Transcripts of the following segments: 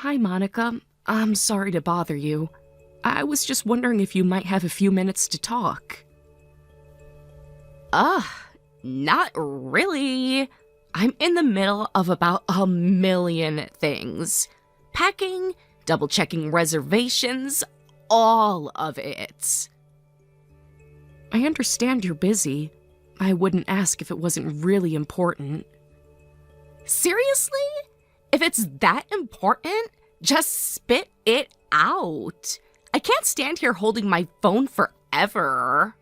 Hi, Monica. I'm sorry to bother you. I was just wondering if you might have a few minutes to talk. Not really. I'm in the middle of about a million things. Packing, double-checking reservations, all of it. I understand you're busy. I wouldn't ask if it wasn't really important. Seriously? If it's that important, just spit it out. I can't stand here holding my phone forever.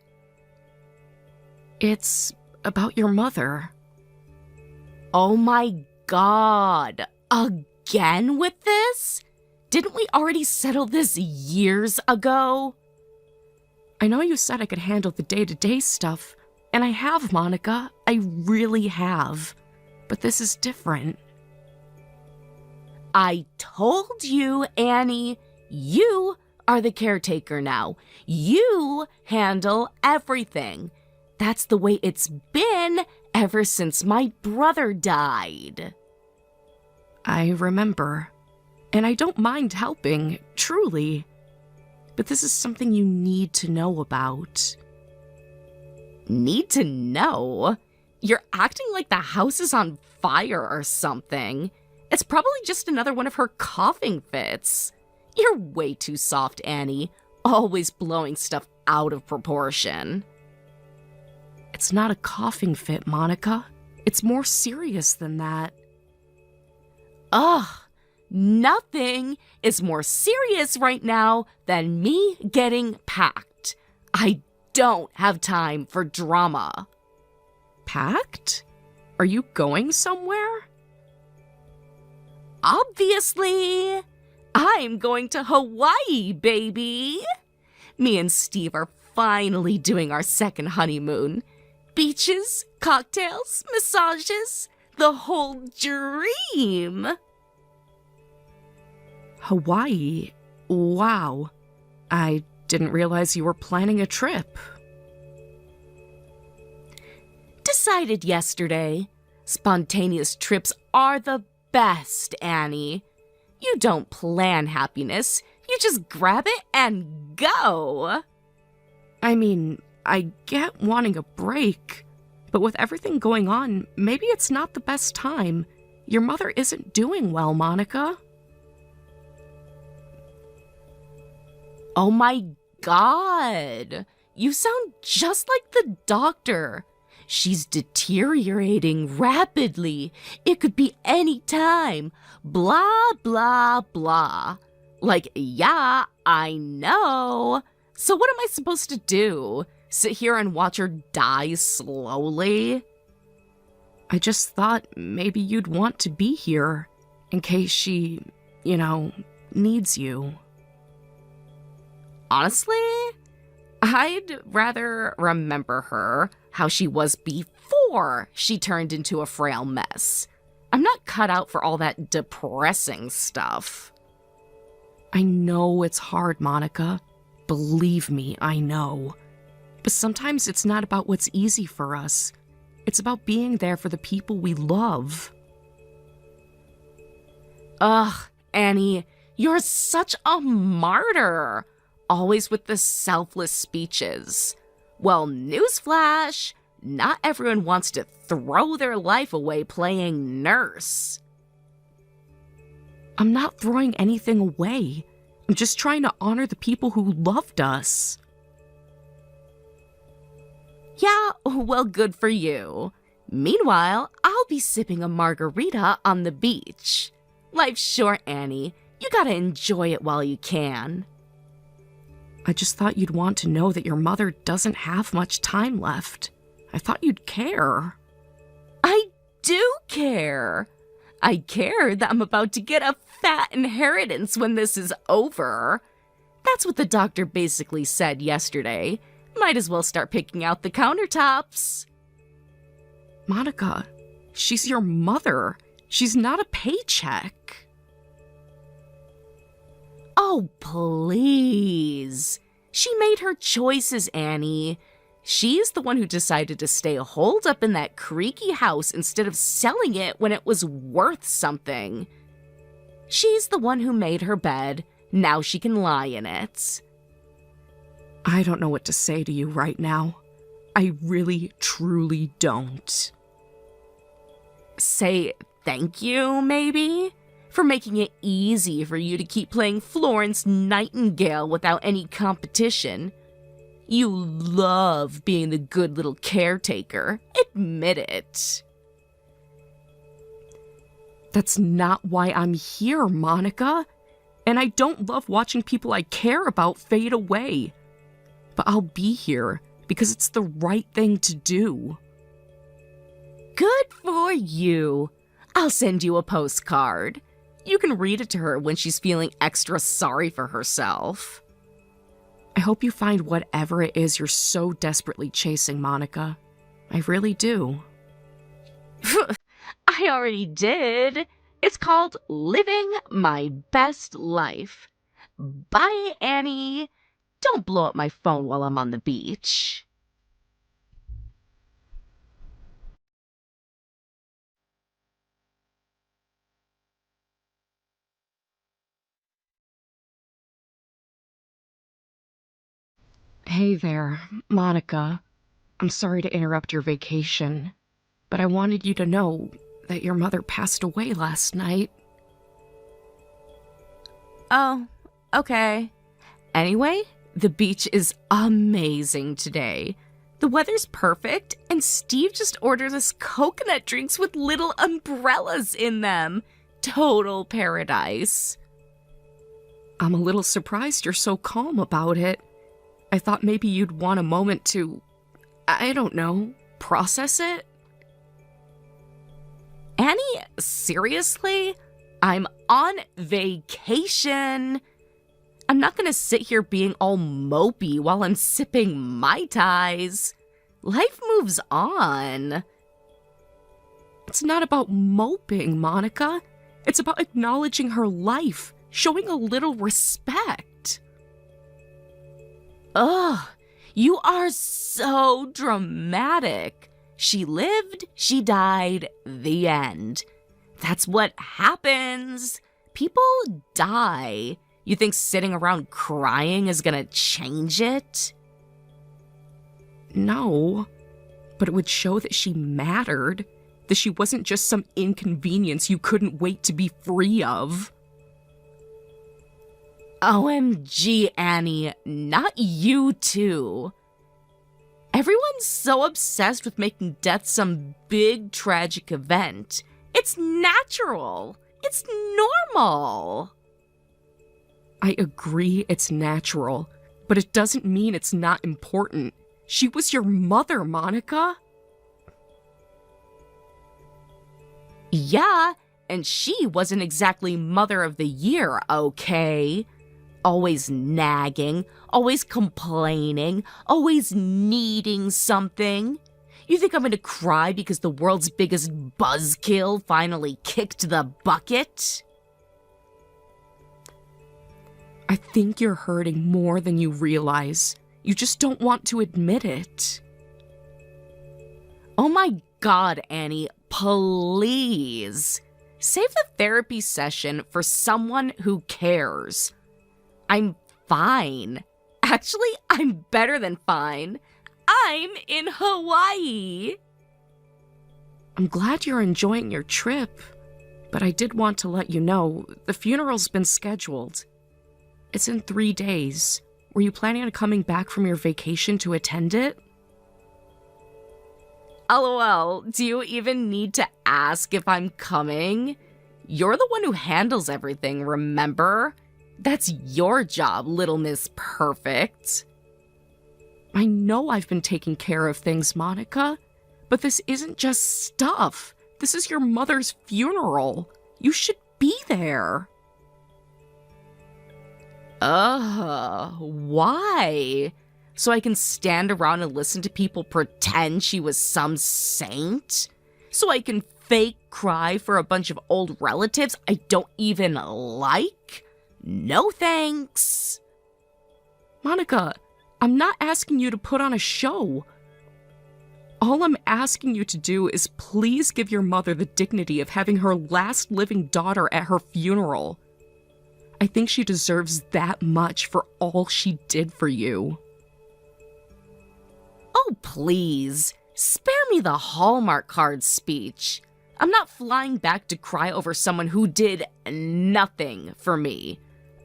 It's about your mother. Oh my god. Again with this? Didn't we already settle this years ago? I know you said I could handle the day-to-day stuff, and I have, Monica. I really have. But this is different. I told you, Annie. You are the caretaker now. You handle everything. That's the way it's been ever since my brother died. I remember. And I don't mind helping, truly. But this is something you need to know about. Need to know? You're acting like the house is on fire or something. It's probably just another one of her coughing fits. You're way too soft, Annie. Always blowing stuff out of proportion. It's not a coughing fit, Monica. It's more serious than that. Ugh. Nothing is more serious right now than me getting packed. I don't have time for drama. Packed? Are you going somewhere? Obviously. I'm going to Hawaii, baby. Me and Steve are finally doing our second honeymoon. Beaches, cocktails, massages, the whole dream. Hawaii? Wow. I didn't realize you were planning a trip. Decided yesterday. Spontaneous trips are the best, Annie. You don't plan happiness. You just grab it and go. I mean, I get wanting a break, but with everything going on, maybe it's not the best time. Your mother isn't doing well, Monica. Oh my god. You sound just like the doctor. She's deteriorating rapidly. It could be any time. Blah, blah, blah. Like, yeah, I know. So what am I supposed to do? Sit here and watch her die slowly? I just thought maybe you'd want to be here in case she, needs you. Honestly, I'd rather remember her how she was before she turned into a frail mess. I'm not cut out for all that depressing stuff. I know it's hard, Monica. Believe me, I know. But sometimes it's not about what's easy for us. It's about being there for the people we love. Ugh, Annie, you're such a martyr. Always with the selfless speeches. Well, newsflash, not everyone wants to throw their life away playing nurse. I'm not throwing anything away. I'm just trying to honor the people who loved us. Yeah, well, good for you. Meanwhile, I'll be sipping a margarita on the beach. Life's short, Annie. You gotta enjoy it while you can. I just thought you'd want to know that your mother doesn't have much time left. I thought you'd care. I do care. I care that I'm about to get a fat inheritance when this is over. That's what the doctor basically said yesterday. Might as well start picking out the countertops. Monica, she's your mother. She's not a paycheck. Oh, please. She made her choices, Annie. She's the one who decided to stay holed up in that creaky house instead of selling it when it was worth something. She's the one who made her bed. Now she can lie in it. I don't know what to say to you right now. I really, truly don't. Say thank you, maybe? For making it easy for you to keep playing Florence Nightingale without any competition. You love being the good little caretaker. Admit it. That's not why I'm here, Monica. And I don't love watching people I care about fade away. But I'll be here because it's the right thing to do. Good for you. I'll send you a postcard. You can read it to her when she's feeling extra sorry for herself. I hope you find whatever it is you're so desperately chasing, Monica. I really do. I already did. It's called Living My Best Life. Bye, Annie. Don't blow up my phone while I'm on the beach. Hey there, Monica. I'm sorry to interrupt your vacation, but I wanted you to know that your mother passed away last night. Oh, okay. Anyway, the beach is amazing today. The weather's perfect, and Steve just ordered us coconut drinks with little umbrellas in them. Total paradise. I'm a little surprised you're so calm about it. I thought maybe you'd want a moment to, I don't know, process it? Annie, seriously? I'm on vacation. I'm not gonna sit here being all mopey while I'm sipping Mai Tais. Life moves on. It's not about moping, Monica. It's about acknowledging her life, showing a little respect. Ugh, you are so dramatic. She lived, she died, the end. That's what happens. People die. You think sitting around crying is gonna change it? No, but it would show that she mattered, that she wasn't just some inconvenience you couldn't wait to be free of. OMG, Annie, not you too. Everyone's so obsessed with making death some big tragic event. It's natural. It's normal. I agree it's natural, but it doesn't mean it's not important. She was your mother, Monica. Yeah, and she wasn't exactly Mother of the Year, okay? Always nagging, always complaining, always needing something. You think I'm gonna cry because the world's biggest buzzkill finally kicked the bucket? I think you're hurting more than you realize. You just don't want to admit it. Oh my God, Annie, please. Save the therapy session for someone who cares. I'm fine. Actually, I'm better than fine. I'm in Hawaii. I'm glad you're enjoying your trip, but I did want to let you know the funeral's been scheduled. It's in 3 days. Were you planning on coming back from your vacation to attend it? LOL, do you even need to ask if I'm coming? You're the one who handles everything, remember? That's your job, Little Miss Perfect. I know I've been taking care of things, Monica, but this isn't just stuff. This is your mother's funeral. You should be there. Why? So I can stand around and listen to people pretend she was some saint? So I can fake cry for a bunch of old relatives I don't even like? No thanks. Monica, I'm not asking you to put on a show. All I'm asking you to do is please give your mother the dignity of having her last living daughter at her funeral. I think she deserves that much for all she did for you. Oh, please. Spare me the Hallmark card speech. I'm not flying back to cry over someone who did nothing for me.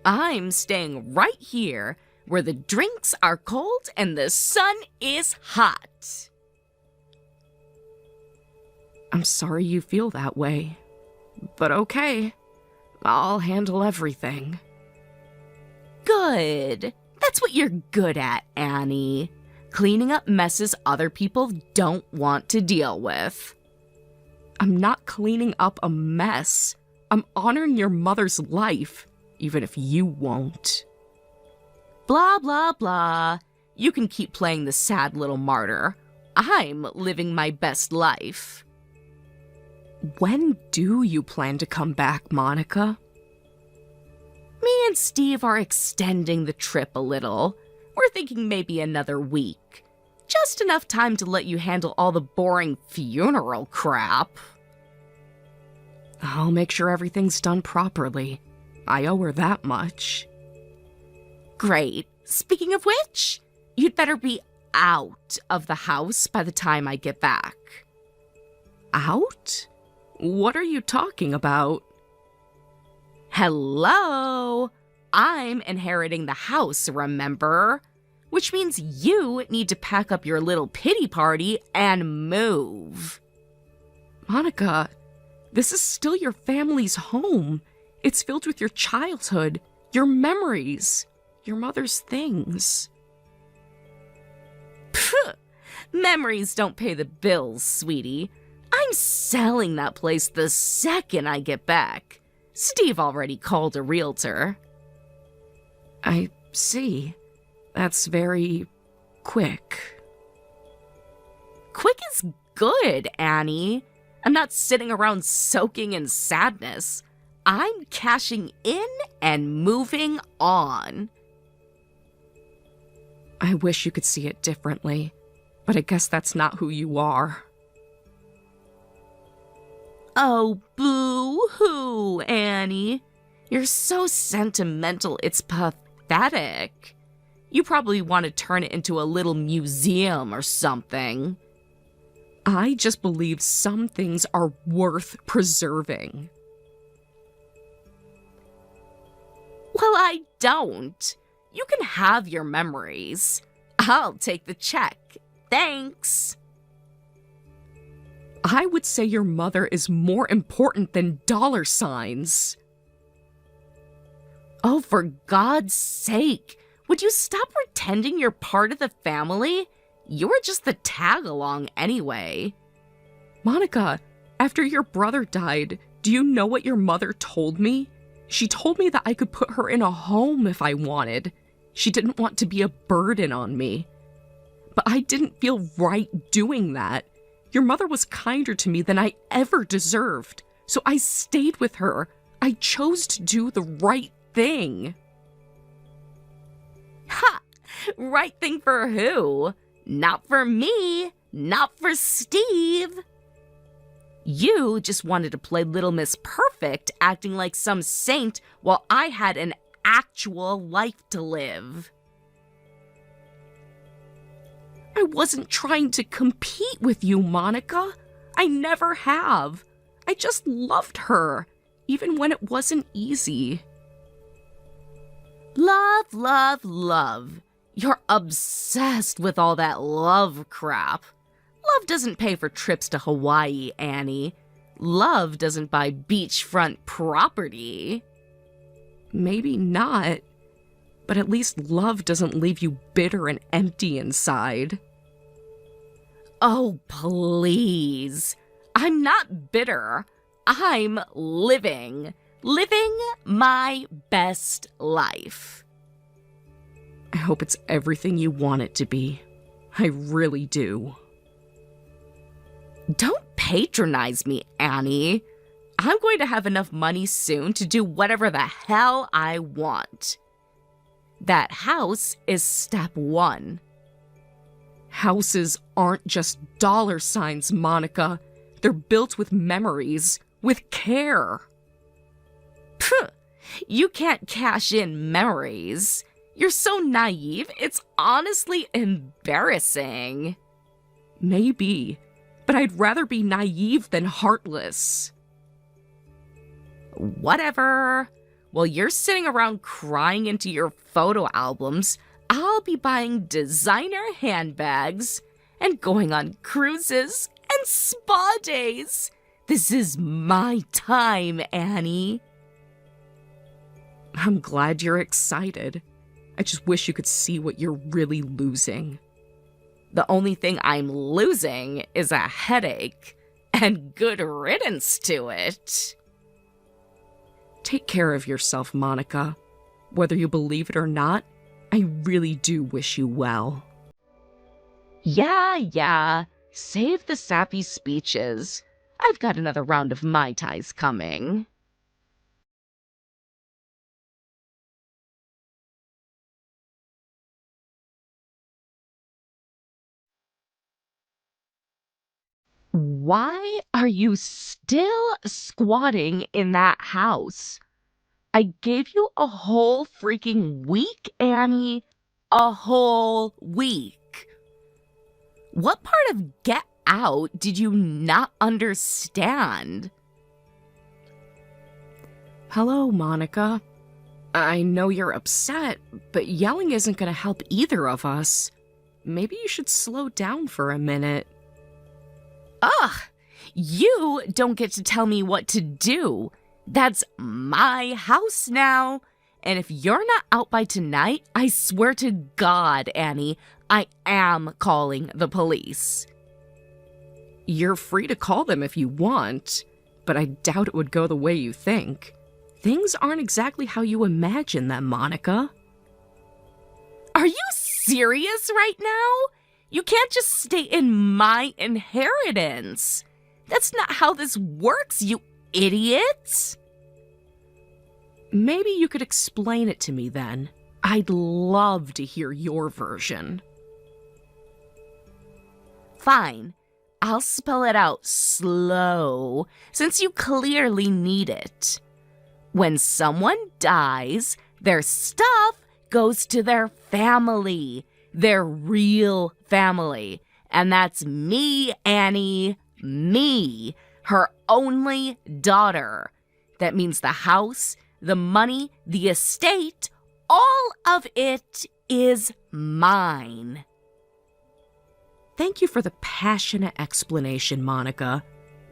I'm staying right here where the drinks are cold and the sun is hot. I'm sorry you feel that way, but okay. I'll handle everything. Good. That's what you're good at, Annie. Cleaning up messes other people don't want to deal with. I'm not cleaning up a mess. I'm honoring your mother's life, even if you won't. Blah, blah, blah. You can keep playing the sad little martyr. I'm living my best life. When do you plan to come back, Monica? Me and Steve are extending the trip a little. We're thinking maybe another week. Just enough time to let you handle all the boring funeral crap. I'll make sure everything's done properly. I owe her that much. Great. Speaking of which, you'd better be out of the house by the time I get back. Out? What are you talking about? Hello? I'm inheriting the house, remember? Which means you need to pack up your little pity party and move. Monica, this is still your family's home. It's filled with your childhood, your memories, your mother's things. Pfft, memories don't pay the bills, sweetie. I'm selling that place the second I get back. Steve already called a realtor. I see. That's very quick. Quick is good, Annie. I'm not sitting around soaking in sadness. I'm cashing in and moving on. I wish you could see it differently, but I guess that's not who you are. Oh, boo-hoo, Annie. You're so sentimental, it's pathetic. You probably want to turn it into a little museum or something. I just believe some things are worth preserving. Well, I don't. You can have your memories. I'll take the check. Thanks. I would say your mother is more important than dollar signs. Oh, for God's sake. Would you stop pretending you're part of the family? You were just the tag-along anyway. Monica, after your brother died, do you know what your mother told me? She told me that I could put her in a home if I wanted. She didn't want to be a burden on me. But I didn't feel right doing that. Your mother was kinder to me than I ever deserved, so I stayed with her. I chose to do the right thing. Ha! Right thing for who? Not for me. Not for Steve. You just wanted to play Little Miss Perfect, acting like some saint while I had an actual life to live. I wasn't trying to compete with you, Monica. I never have. I just loved her, even when it wasn't easy. Love, love, love. You're obsessed with all that love crap. Love doesn't pay for trips to Hawaii, Annie. Love doesn't buy beachfront property. Maybe not, but at least love doesn't leave you bitter and empty inside. Oh, please. I'm not bitter. I'm living my best life. I hope it's everything you want it to be. I really do. Don't patronize me, Annie. I'm going to have enough money soon to do whatever the hell I want. That house is step one. Houses aren't just dollar signs, Monica. They're built with memories, with care. Phew, you can't cash in memories. You're so naive, it's honestly embarrassing. Maybe, but I'd rather be naive than heartless. Whatever. While you're sitting around crying into your photo albums, I'll be buying designer handbags and going on cruises and spa days. This is my time, Annie. I'm glad you're excited. I just wish you could see what you're really losing. The only thing I'm losing is a headache, and good riddance to it. Take care of yourself, Monica. Whether you believe it or not, I really do wish you well. Yeah. Save the sappy speeches. I've got another round of Mai Tais coming. Why are you still squatting in that house? I gave you a whole freaking week, Annie. A whole week. What part of get out did you not understand? Hello, Monica. I know you're upset, but yelling isn't going to help either of us. Maybe you should slow down for a minute. Ugh! You don't get to tell me what to do. That's my house now. And if you're not out by tonight, I swear to God, Annie, I am calling the police. You're free to call them if you want, but I doubt it would go the way you think. Things aren't exactly how you imagine them, Monica. Are you serious right now? You can't just stay in my inheritance. That's not how this works, you idiots. Maybe you could explain it to me then. I'd love to hear your version. Fine. I'll spell it out slow, since you clearly need it. When someone dies, their stuff goes to their family, their real family. And that's me, Annie, me, her only daughter. That means the house, the money, the estate, all of it is mine. Thank you for the passionate explanation, Monica,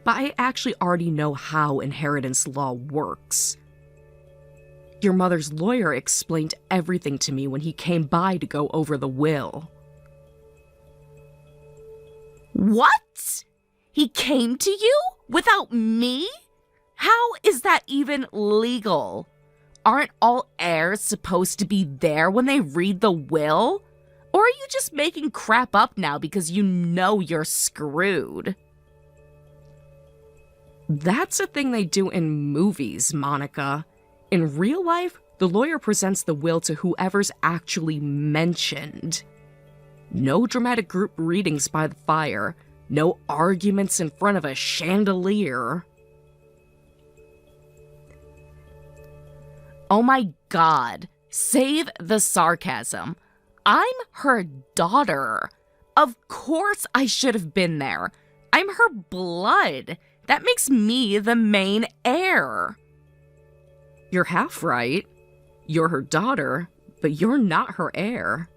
but I actually already know how inheritance law works. Your mother's lawyer explained everything to me when he came by to go over the will. What? He came to you without me? How is that even legal? Aren't all heirs supposed to be there when they read the will? Or are you just making crap up now because you know you're screwed? That's a thing they do in movies, Monica. In real life, the lawyer presents the will to whoever's actually mentioned. No dramatic group readings by the fire. No arguments in front of a chandelier. Oh my God, save the sarcasm. I'm her daughter. Of course I should have been there. I'm her blood. That makes me the main heir. You're half right. You're her daughter, but you're not her heir.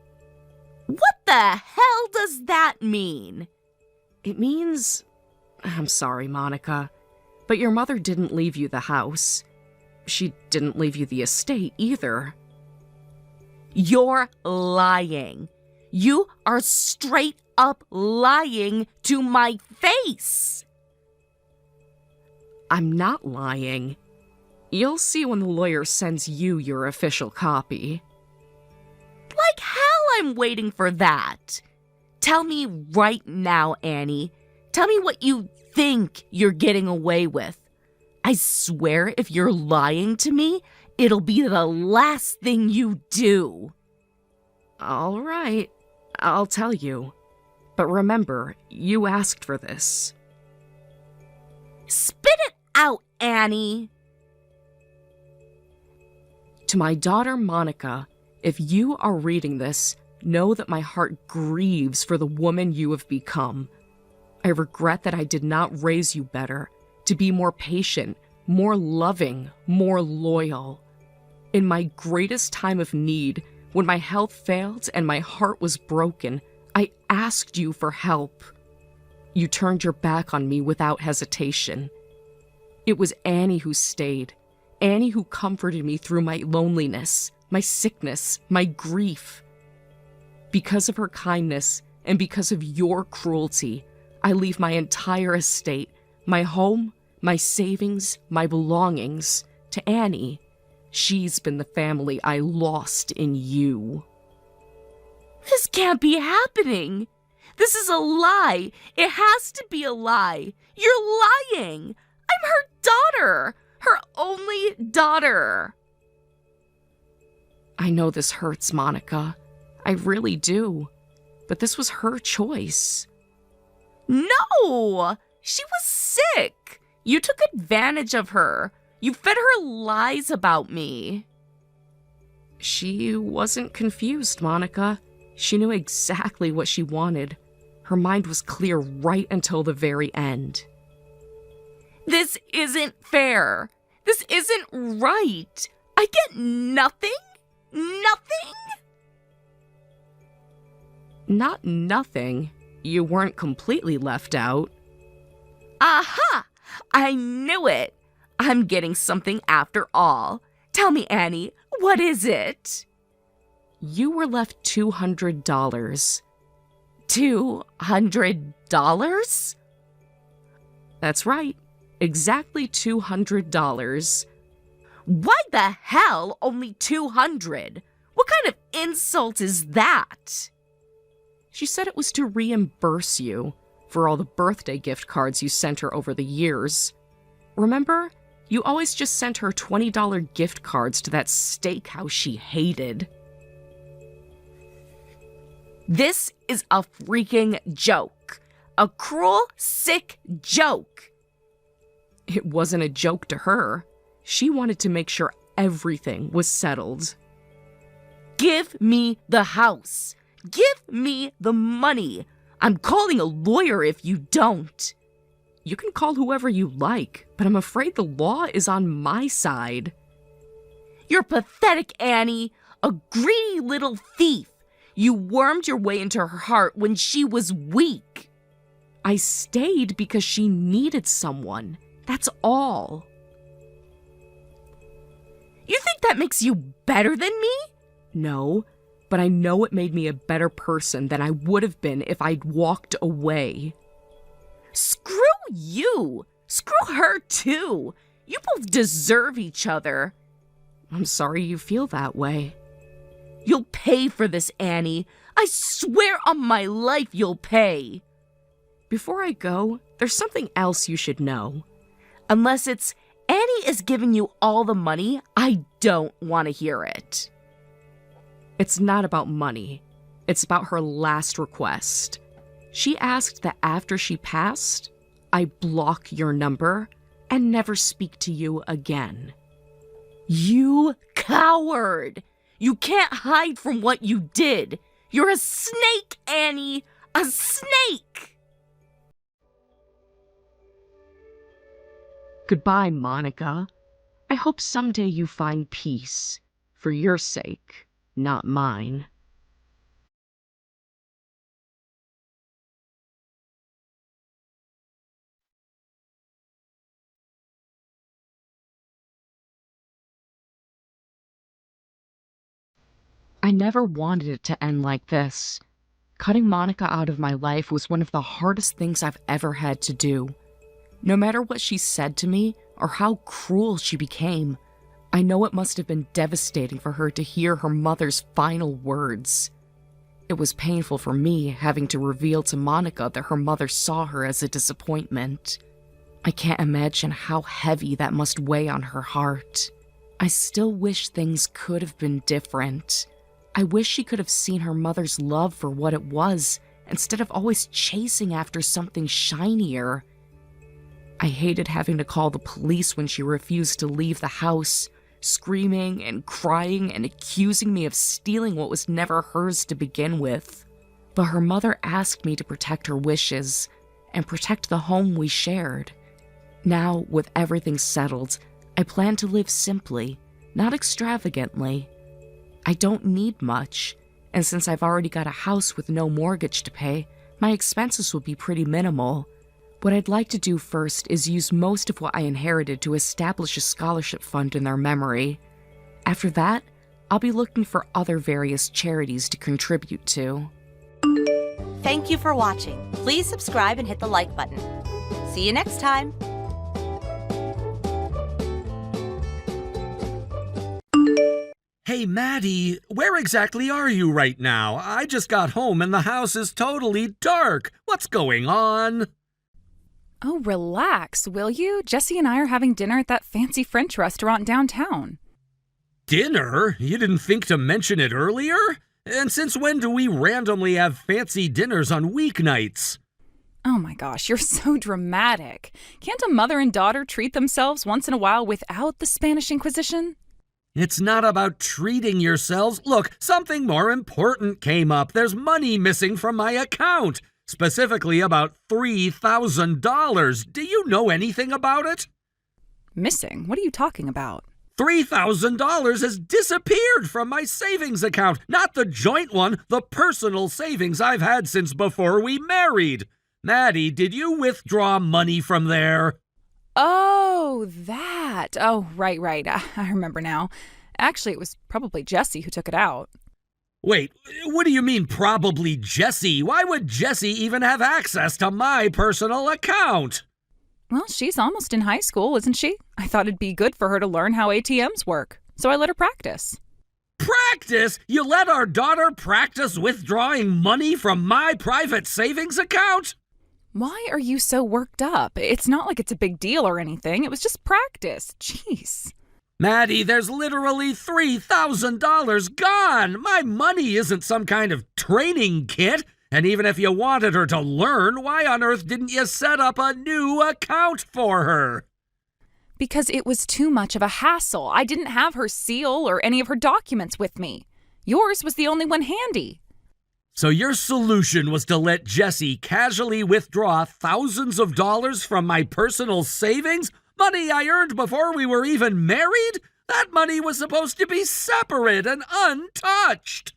What the hell does that mean? It means... I'm sorry, Monica, but your mother didn't leave you the house. She didn't leave you the estate either. You're lying. You are straight up lying to my face. I'm not lying. You'll see when the lawyer sends you your official copy. Like hell I'm waiting for that. Tell me right now, Annie. Tell me what you think you're getting away with. I swear if you're lying to me, it'll be the last thing you do. All right, I'll tell you. But remember, you asked for this. Spit it out, Annie. To my daughter, Monica, if you are reading this, know that my heart grieves for the woman you have become. I regret that I did not raise you better, to be more patient, more loving, more loyal. In my greatest time of need, when my health failed and my heart was broken, I asked you for help. You turned your back on me without hesitation. It was Annie who stayed, Annie who comforted me through my loneliness, my sickness, my grief. Because of her kindness and because of your cruelty, I leave my entire estate, my home, my savings, my belongings, to Annie. She's been the family I lost in you. This can't be happening. This is a lie. It has to be a lie. You're lying. I'm her daughter. Her only daughter. I know this hurts, Monica. I really do. But this was her choice. No! She was sick. You took advantage of her. You fed her lies about me. She wasn't confused, Monica. She knew exactly what she wanted. Her mind was clear right until the very end. This isn't fair. This isn't right. I get nothing? Nothing? Not nothing. You weren't completely left out. Aha! I knew it. I'm getting something after all. Tell me, Annie, what is it? You were left $200. $200? That's right. Exactly $200. Why the hell only 200? What kind of insult is that? She said it was to reimburse you for all the birthday gift cards you sent her over the years. Remember? You always just sent her $20 gift cards to that steakhouse she hated. This is a freaking joke. A cruel, sick joke. It wasn't a joke to her. She wanted to make sure everything was settled. Give me the house. Give me the money. I'm calling a lawyer if you don't. You can call whoever you like, but I'm afraid the law is on my side. You're pathetic, Annie. A greedy little thief. You wormed your way into her heart when she was weak. I stayed because she needed someone. That's all. You think that makes you better than me? No, but I know it made me a better person than I would have been if I'd walked away. Screw you! Screw her too! You both deserve each other. I'm sorry you feel that way. You'll pay for this, Annie. I swear on my life you'll pay. Before I go, there's something else you should know. Unless it's Annie is giving you all the money, I don't want to hear it. It's not about money. It's about her last request. She asked that after she passed, I block your number and never speak to you again. You coward! You can't hide from what you did. You're a snake, Annie! A snake! Goodbye, Monica. I hope someday you find peace. For your sake, not mine. I never wanted it to end like this. Cutting Monica out of my life was one of the hardest things I've ever had to do. No matter what she said to me or how cruel she became, I know it must have been devastating for her to hear her mother's final words. It was painful for me having to reveal to Monica that her mother saw her as a disappointment. I can't imagine how heavy that must weigh on her heart. I still wish things could have been different. I wish she could have seen her mother's love for what it was instead of always chasing after something shinier. I hated having to call the police when she refused to leave the house, screaming and crying and accusing me of stealing what was never hers to begin with. But her mother asked me to protect her wishes and protect the home we shared. Now, with everything settled, I plan to live simply, not extravagantly. I don't need much, and since I've already got a house with no mortgage to pay, my expenses will be pretty minimal. What I'd like to do first is use most of what I inherited to establish a scholarship fund in their memory. After that, I'll be looking for other various charities to contribute to. Thank you for watching. Please subscribe and hit the like button. See you next time. Hey, Maddie, where exactly are you right now? I just got home and the house is totally dark. What's going on? Oh, relax, will you? Jesse and I are having dinner at that fancy French restaurant downtown. Dinner? You didn't think to mention it earlier? And since when do we randomly have fancy dinners on weeknights? Oh my gosh, you're so dramatic. Can't a mother and daughter treat themselves once in a while without the Spanish Inquisition? It's not about treating yourselves. Look, something more important came up. There's money missing from my account. Specifically about $3,000. Do you know anything about it? Missing? What are you talking about? $3,000 has disappeared from my savings account. Not the joint one, the personal savings I've had since before we married. Maddie, did you withdraw money from there? Oh, that. Oh, right. I remember now. Actually, it was probably Jesse who took it out. Wait, what do you mean probably Jesse? Why would Jesse even have access to my personal account? Well, she's almost in high school, isn't she? I thought it'd be good for her to learn how ATMs work, so I let her practice. Practice? You let our daughter practice withdrawing money from my private savings account? Why are you so worked up? It's not like it's a big deal or anything. It was just practice. Jeez. Maddie, there's literally $3,000 gone. My money isn't some kind of training kit. And even if you wanted her to learn, why on earth didn't you set up a new account for her? Because it was too much of a hassle. I didn't have her SIL or any of her documents with me. Yours was the only one handy. So your solution was to let Jesse casually withdraw thousands of dollars from my personal savings? Money I earned before we were even married? That money was supposed to be separate and untouched.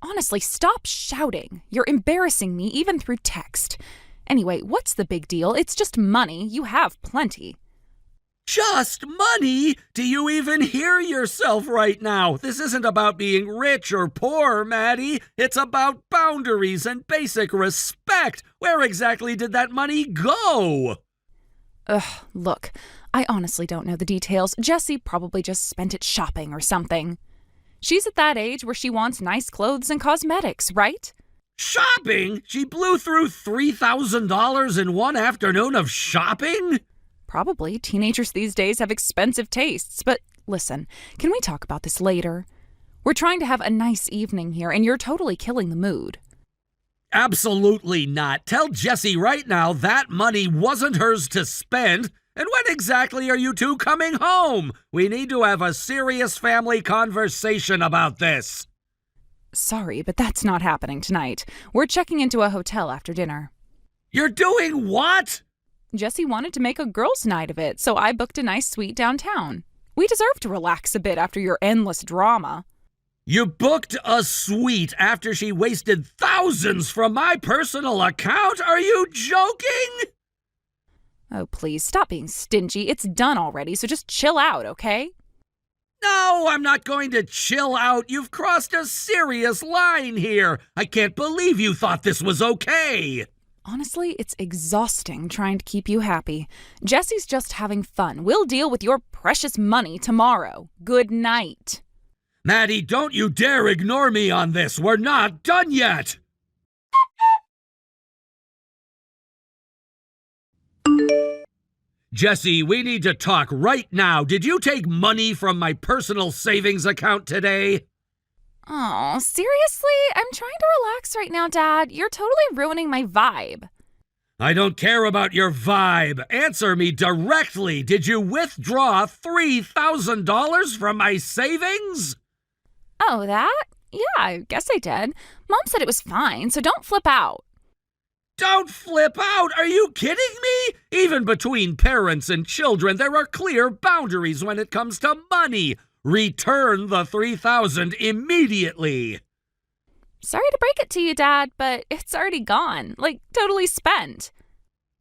Honestly, stop shouting. You're embarrassing me even through text. Anyway, what's the big deal? It's just money. You have plenty. Just money? Do you even hear yourself right now? This isn't about being rich or poor, Maddie. It's about boundaries and basic respect. Where exactly did that money go? Ugh, look, I honestly don't know the details. Jessie probably just spent it shopping or something. She's at that age where she wants nice clothes and cosmetics, right? Shopping? She blew through $3,000 in one afternoon of shopping? Probably. Teenagers these days have expensive tastes. But listen, can we talk about this later? We're trying to have a nice evening here, and you're totally killing the mood. Absolutely not. Tell Jessie right now that money wasn't hers to spend. And when exactly are you two coming home? We need to have a serious family conversation about this. Sorry, but that's not happening tonight. We're checking into a hotel after dinner. You're doing what? Jessie wanted to make a girls' night of it, so I booked a nice suite downtown. We deserve to relax a bit after your endless drama. You booked a suite after she wasted thousands from my personal account? Are you joking? Oh, please, stop being stingy. It's done already, so just chill out, okay? No, I'm not going to chill out. You've crossed a serious line here. I can't believe you thought this was okay. Honestly, it's exhausting trying to keep you happy. Jessie's just having fun. We'll deal with your precious money tomorrow. Good night. Maddie, don't you dare ignore me on this. We're not done yet. Jessie, we need to talk right now. Did you take money from my personal savings account today? Oh, seriously? I'm trying to relax right now, Dad. You're totally ruining my vibe. I don't care about your vibe. Answer me directly. Did you withdraw $3,000 from my savings? Oh, that? Yeah, I guess I did. Mom said it was fine, so don't flip out. Don't flip out! Are you kidding me? Even between parents and children, there are clear boundaries when it comes to money. Return the $3,000 immediately. Sorry to break it to you, Dad, but it's already gone. Like, totally spent.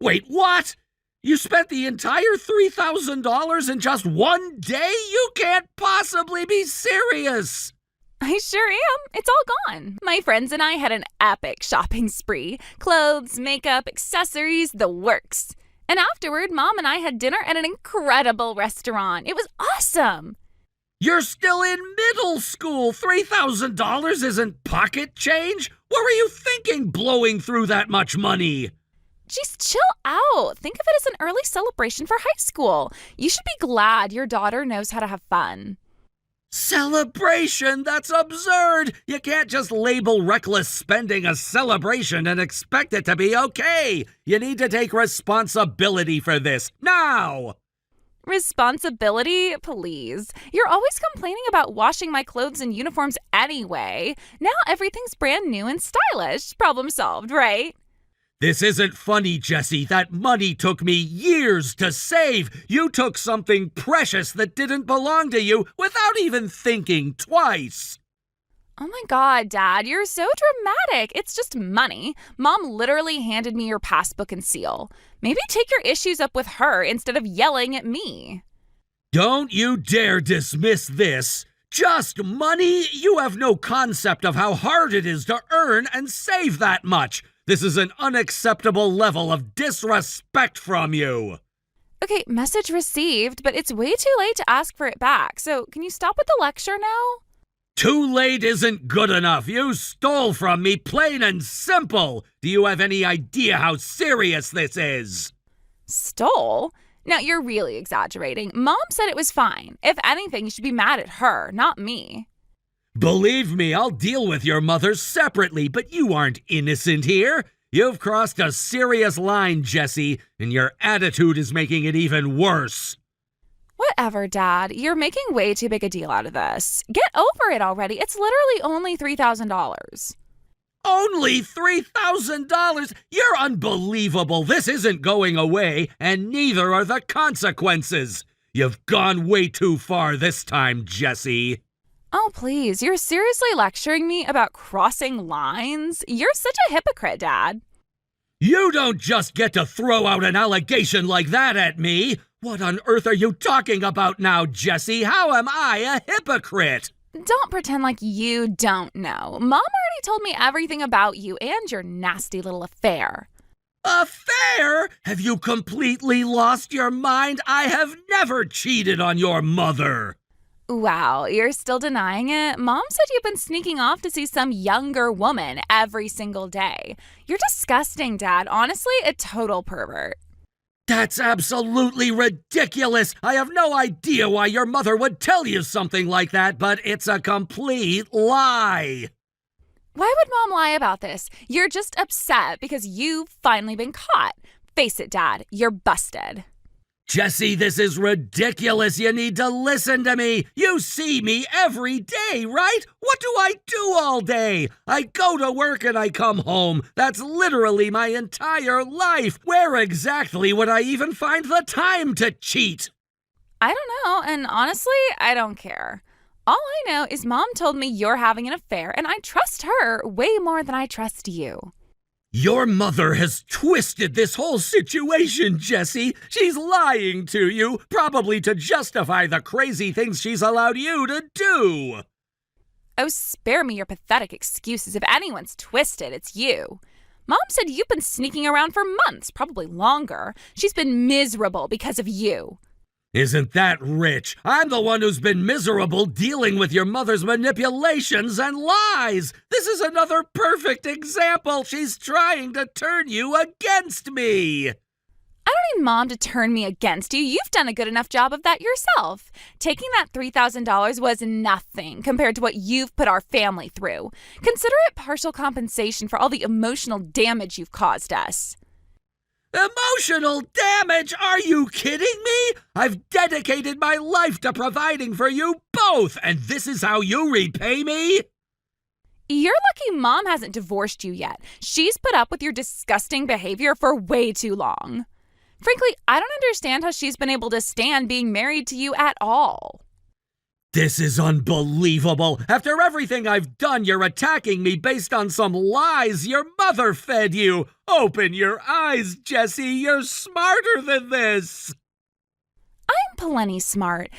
Wait, what? You spent the entire $3,000 in just one day? You can't possibly be serious! I sure am. It's all gone. My friends and I had an epic shopping spree. Clothes, makeup, accessories, the works. And afterward, Mom and I had dinner at an incredible restaurant. It was awesome. You're still in middle school. $3,000 isn't pocket change. What were you thinking blowing through that much money? Jeez, chill out. Think of it as an early celebration for high school. You should be glad your daughter knows how to have fun. Celebration? That's absurd. You can't just label reckless spending a celebration and expect it to be okay. You need to take responsibility for this now. Responsibility? Please. You're always complaining about washing my clothes and uniforms anyway. Now everything's brand new and stylish. Problem solved, right? This isn't funny, Jessie. That money took me years to save. You took something precious that didn't belong to you without even thinking twice. Oh my God, Dad, you're so dramatic. It's just money. Mom literally handed me your passbook and SIL. Maybe take your issues up with her instead of yelling at me. Don't you dare dismiss this. Just money? You have no concept of how hard it is to earn and save that much. This is an unacceptable level of disrespect from you. Okay, message received, but it's way too late to ask for it back. So can you stop with the lecture now? Too late isn't good enough. You stole from me, plain and simple. Do you have any idea how serious this is? Stole? Now, you're really exaggerating. Mom said it was fine. If anything, you should be mad at her, not me. Believe me, I'll deal with your mother separately, but you aren't innocent here. You've crossed a serious line, Jessie, and your attitude is making it even worse. Whatever, Dad. You're making way too big a deal out of this. Get over it already. It's literally only $3,000. Only $3,000? You're unbelievable. This isn't going away, and neither are the consequences. You've gone way too far this time, Jessie. Oh, please. You're seriously lecturing me about crossing lines? You're such a hypocrite, Dad. You don't just get to throw out an allegation like that at me. What on earth are you talking about now, Jessie? How am I a hypocrite? Don't pretend like you don't know. Mom already told me everything about you and your nasty little affair. Affair? Have you completely lost your mind? I have never cheated on your mother. Wow, you're still denying it? Mom said you've been sneaking off to see some younger woman every single day. You're disgusting, Dad. Honestly, a total pervert. That's absolutely ridiculous. I have no idea why your mother would tell you something like that, but it's a complete lie. Why would Mom lie about this? You're just upset because you've finally been caught. Face it, Dad, you're busted. Jessie, this is ridiculous. You need to listen to me. You see me every day, right? What do I do all day? I go to work and I come home. That's literally my entire life. Where exactly would I even find the time to cheat? I don't know, and honestly, I don't care. All I know is Mom told me you're having an affair, and I trust her way more than I trust you. Your mother has twisted this whole situation, Jessie. She's lying to you, probably to justify the crazy things she's allowed you to do. Oh, spare me your pathetic excuses. If anyone's twisted, it's you. Mom said you've been sneaking around for months, probably longer. She's been miserable because of you. Isn't that rich? I'm the one who's been miserable dealing with your mother's manipulations and lies. This is another perfect example. She's trying to turn you against me. I don't need Mom to turn me against you. You've done a good enough job of that yourself. Taking that $3,000 was nothing compared to what you've put our family through. Consider it partial compensation for all the emotional damage you've caused us. Emotional damage? Are you kidding me? I've dedicated my life to providing for you both, and this is how you repay me? You're lucky Mom hasn't divorced you yet. She's put up with your disgusting behavior for way too long. Frankly, I don't understand how she's been able to stand being married to you at all. This is unbelievable. After everything I've done, you're attacking me based on some lies your mother fed you. Open your eyes, Jessie. You're smarter than this. I'm plenty smart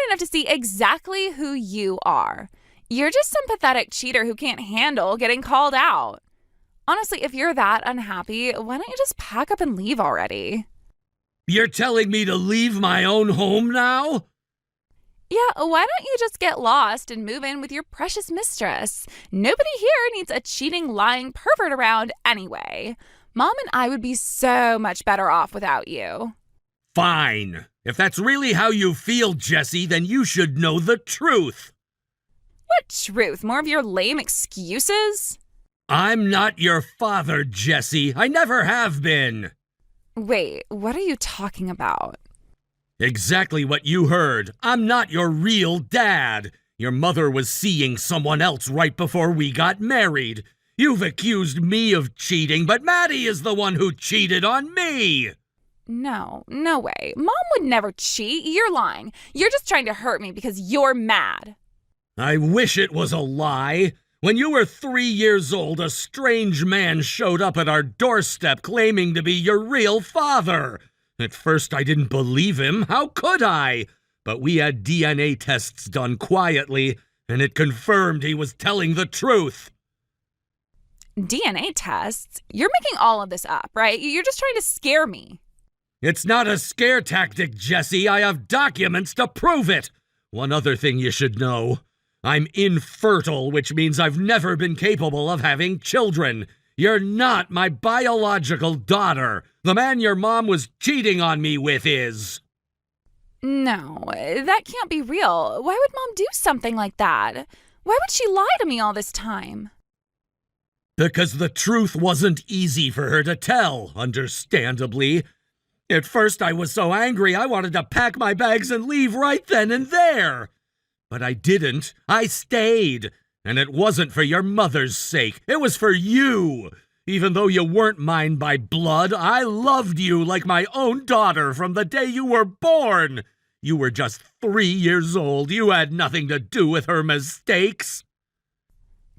enough to see exactly who you are. You're just some pathetic cheater who can't handle getting called out. Honestly, if you're that unhappy, why don't you just pack up and leave already? You're telling me to leave my own home now? Yeah, why don't you just get lost and move in with your precious mistress? Nobody here needs a cheating, lying pervert around anyway. Mom and I would be so much better off without you. Fine. If that's really how you feel, Jessie, then you should know the truth. What truth? More of your lame excuses? I'm not your father, Jessie. I never have been. Wait, what are you talking about? Exactly what you heard. I'm not your real dad. Your mother was seeing someone else right before we got married. You've accused me of cheating, but Maddie is the one who cheated on me. No way. Mom would never cheat. You're lying. You're just trying to hurt me because you're mad. I wish it was a lie. When you were 3 years old, a strange man showed up at our doorstep claiming to be your real father. At first, I didn't believe him. How could I? But we had DNA tests done quietly, and it confirmed he was telling the truth. DNA tests? You're making all of this up, right? You're just trying to scare me. It's not a scare tactic, Jessie. I have documents to prove it. One other thing you should know. I'm infertile, which means I've never been capable of having children. You're not my biological daughter. The man your mom was cheating on me with is. No, that can't be real. Why would Mom do something like that? Why would she lie to me all this time? Because the truth wasn't easy for her to tell, understandably. At first I was so angry I wanted to pack my bags and leave right then and there. But I didn't. I stayed. And it wasn't for your mother's sake. It was for you. Even though you weren't mine by blood, I loved you like my own daughter from the day you were born. You were just 3 years old. You had nothing to do with her mistakes.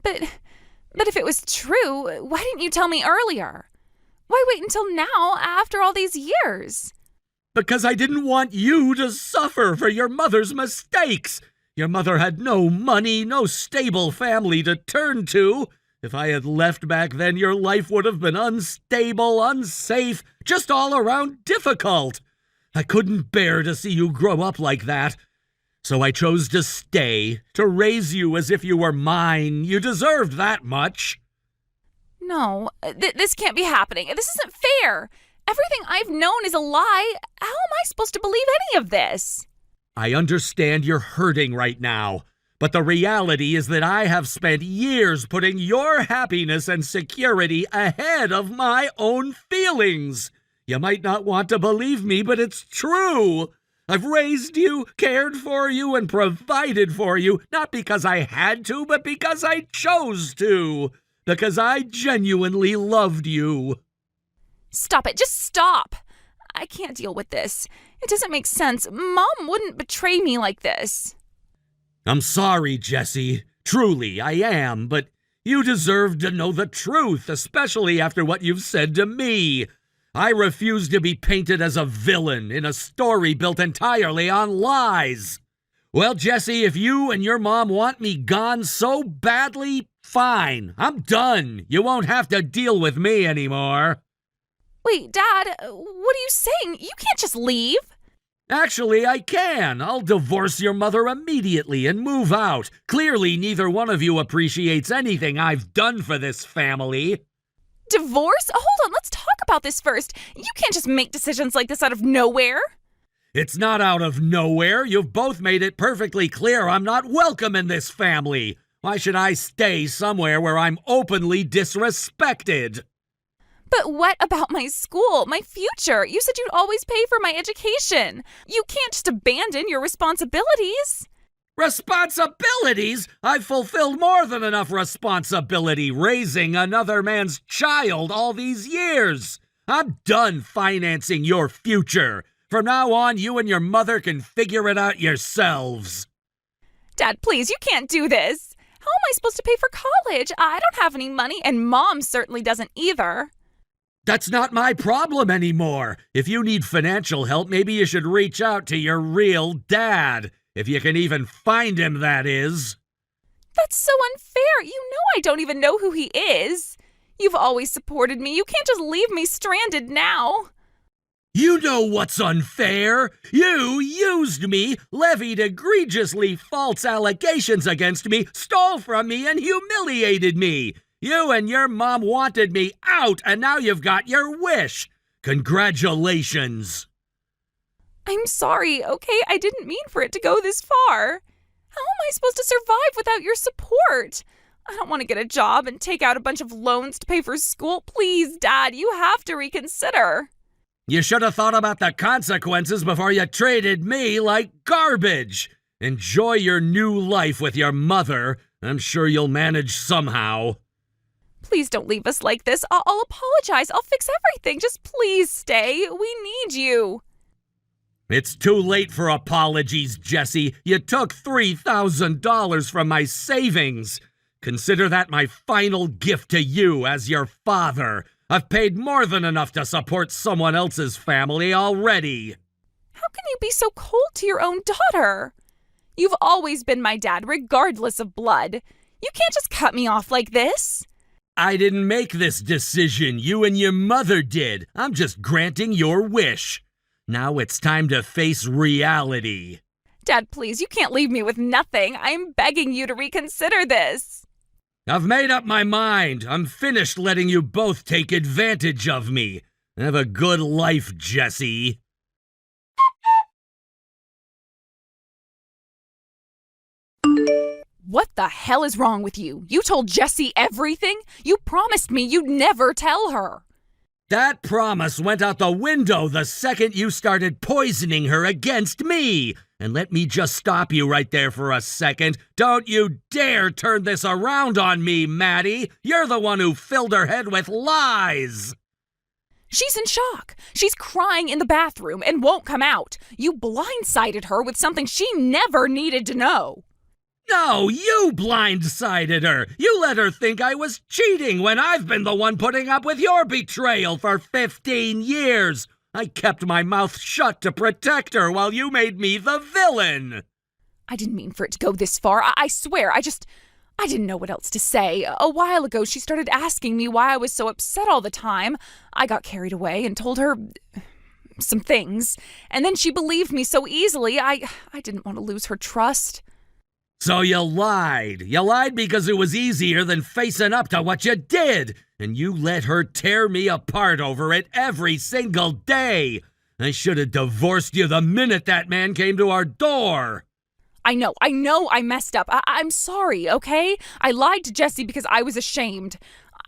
But if it was true, why didn't you tell me earlier? Why wait until now after all these years? Because I didn't want you to suffer for your mother's mistakes. Your mother had no money, no stable family to turn to. If I had left back then, your life would have been unstable, unsafe, just all around difficult. I couldn't bear to see you grow up like that. So I chose to stay, to raise you as if you were mine. You deserved that much. No, this can't be happening. This isn't fair. Everything I've known is a lie. How am I supposed to believe any of this? I understand you're hurting right now, but the reality is that I have spent years putting your happiness and security ahead of my own feelings. You might not want to believe me, but it's true. I've raised you, cared for you, and provided for you, not because I had to, but because I chose to. Because I genuinely loved you. Stop it. Just stop. I can't deal with this. It doesn't make sense. Mom wouldn't betray me like this. I'm sorry, Jessie. Truly, I am, but you deserve to know the truth, especially after what you've said to me. I refuse to be painted as a villain in a story built entirely on lies. Well, Jessie, if you and your mom want me gone so badly, fine. I'm done. You won't have to deal with me anymore. Wait, Dad, what are you saying? You can't just leave. Actually, I can. I'll divorce your mother immediately and move out. Clearly, neither one of you appreciates anything I've done for this family. Divorce? Hold on, let's talk about this first. You can't just make decisions like this out of nowhere. It's not out of nowhere. You've both made it perfectly clear I'm not welcome in this family. Why should I stay somewhere where I'm openly disrespected? But what about my school, my future? You said you'd always pay for my education. You can't just abandon your responsibilities. Responsibilities? I've fulfilled more than enough responsibility raising another man's child all these years. I'm done financing your future. From now on, you and your mother can figure it out yourselves. Dad, please, you can't do this. How am I supposed to pay for college? I don't have any money, and Mom certainly doesn't either. That's not my problem anymore. If you need financial help, maybe you should reach out to your real dad. If you can even find him, that is. That's so unfair. You know I don't even know who he is. You've always supported me. You can't just leave me stranded now. You know what's unfair? You used me, levied egregiously false allegations against me, stole from me, and humiliated me. You and your mom wanted me out, and now you've got your wish. Congratulations. I'm sorry, okay? I didn't mean for it to go this far. How am I supposed to survive without your support? I don't want to get a job and take out a bunch of loans to pay for school. Please, Dad, you have to reconsider. You should have thought about the consequences before you traded me like garbage. Enjoy your new life with your mother. I'm sure you'll manage somehow. Please don't leave us like this. I'll apologize. I'll fix everything. Just please stay. We need you. It's too late for apologies, Jesse. You took $3,000 from my savings. Consider that my final gift to you as your father. I've paid more than enough to support someone else's family already. How can you be so cold to your own daughter? You've always been my dad, regardless of blood. You can't just cut me off like this. I didn't make this decision. You and your mother did. I'm just granting your wish. Now it's time to face reality. Dad, please, you can't leave me with nothing. I'm begging you to reconsider this. I've made up my mind. I'm finished letting you both take advantage of me. Have a good life, Jesse. What the hell is wrong with you? You told Jessie everything? You promised me you'd never tell her. That promise went out the window the second you started poisoning her against me. And let me just stop you right there for a second. Don't you dare turn this around on me, Maddie. You're the one who filled her head with lies. She's in shock. She's crying in the bathroom and won't come out. You blindsided her with something she never needed to know. No, you blindsided her. You let her think I was cheating when I've been the one putting up with your betrayal for 15 years. I kept my mouth shut to protect her while you made me the villain. I didn't mean for it to go this far. I swear, I didn't know what else to say. A while ago, she started asking me why I was so upset all the time. I got carried away and told her some things. And then she believed me so easily. I didn't want to lose her trust. So you lied. You lied because it was easier than facing up to what you did. And you let her tear me apart over it every single day. I should have divorced you the minute that man came to our door. I know I messed up. I'm sorry, okay? I lied to Jessie because I was ashamed.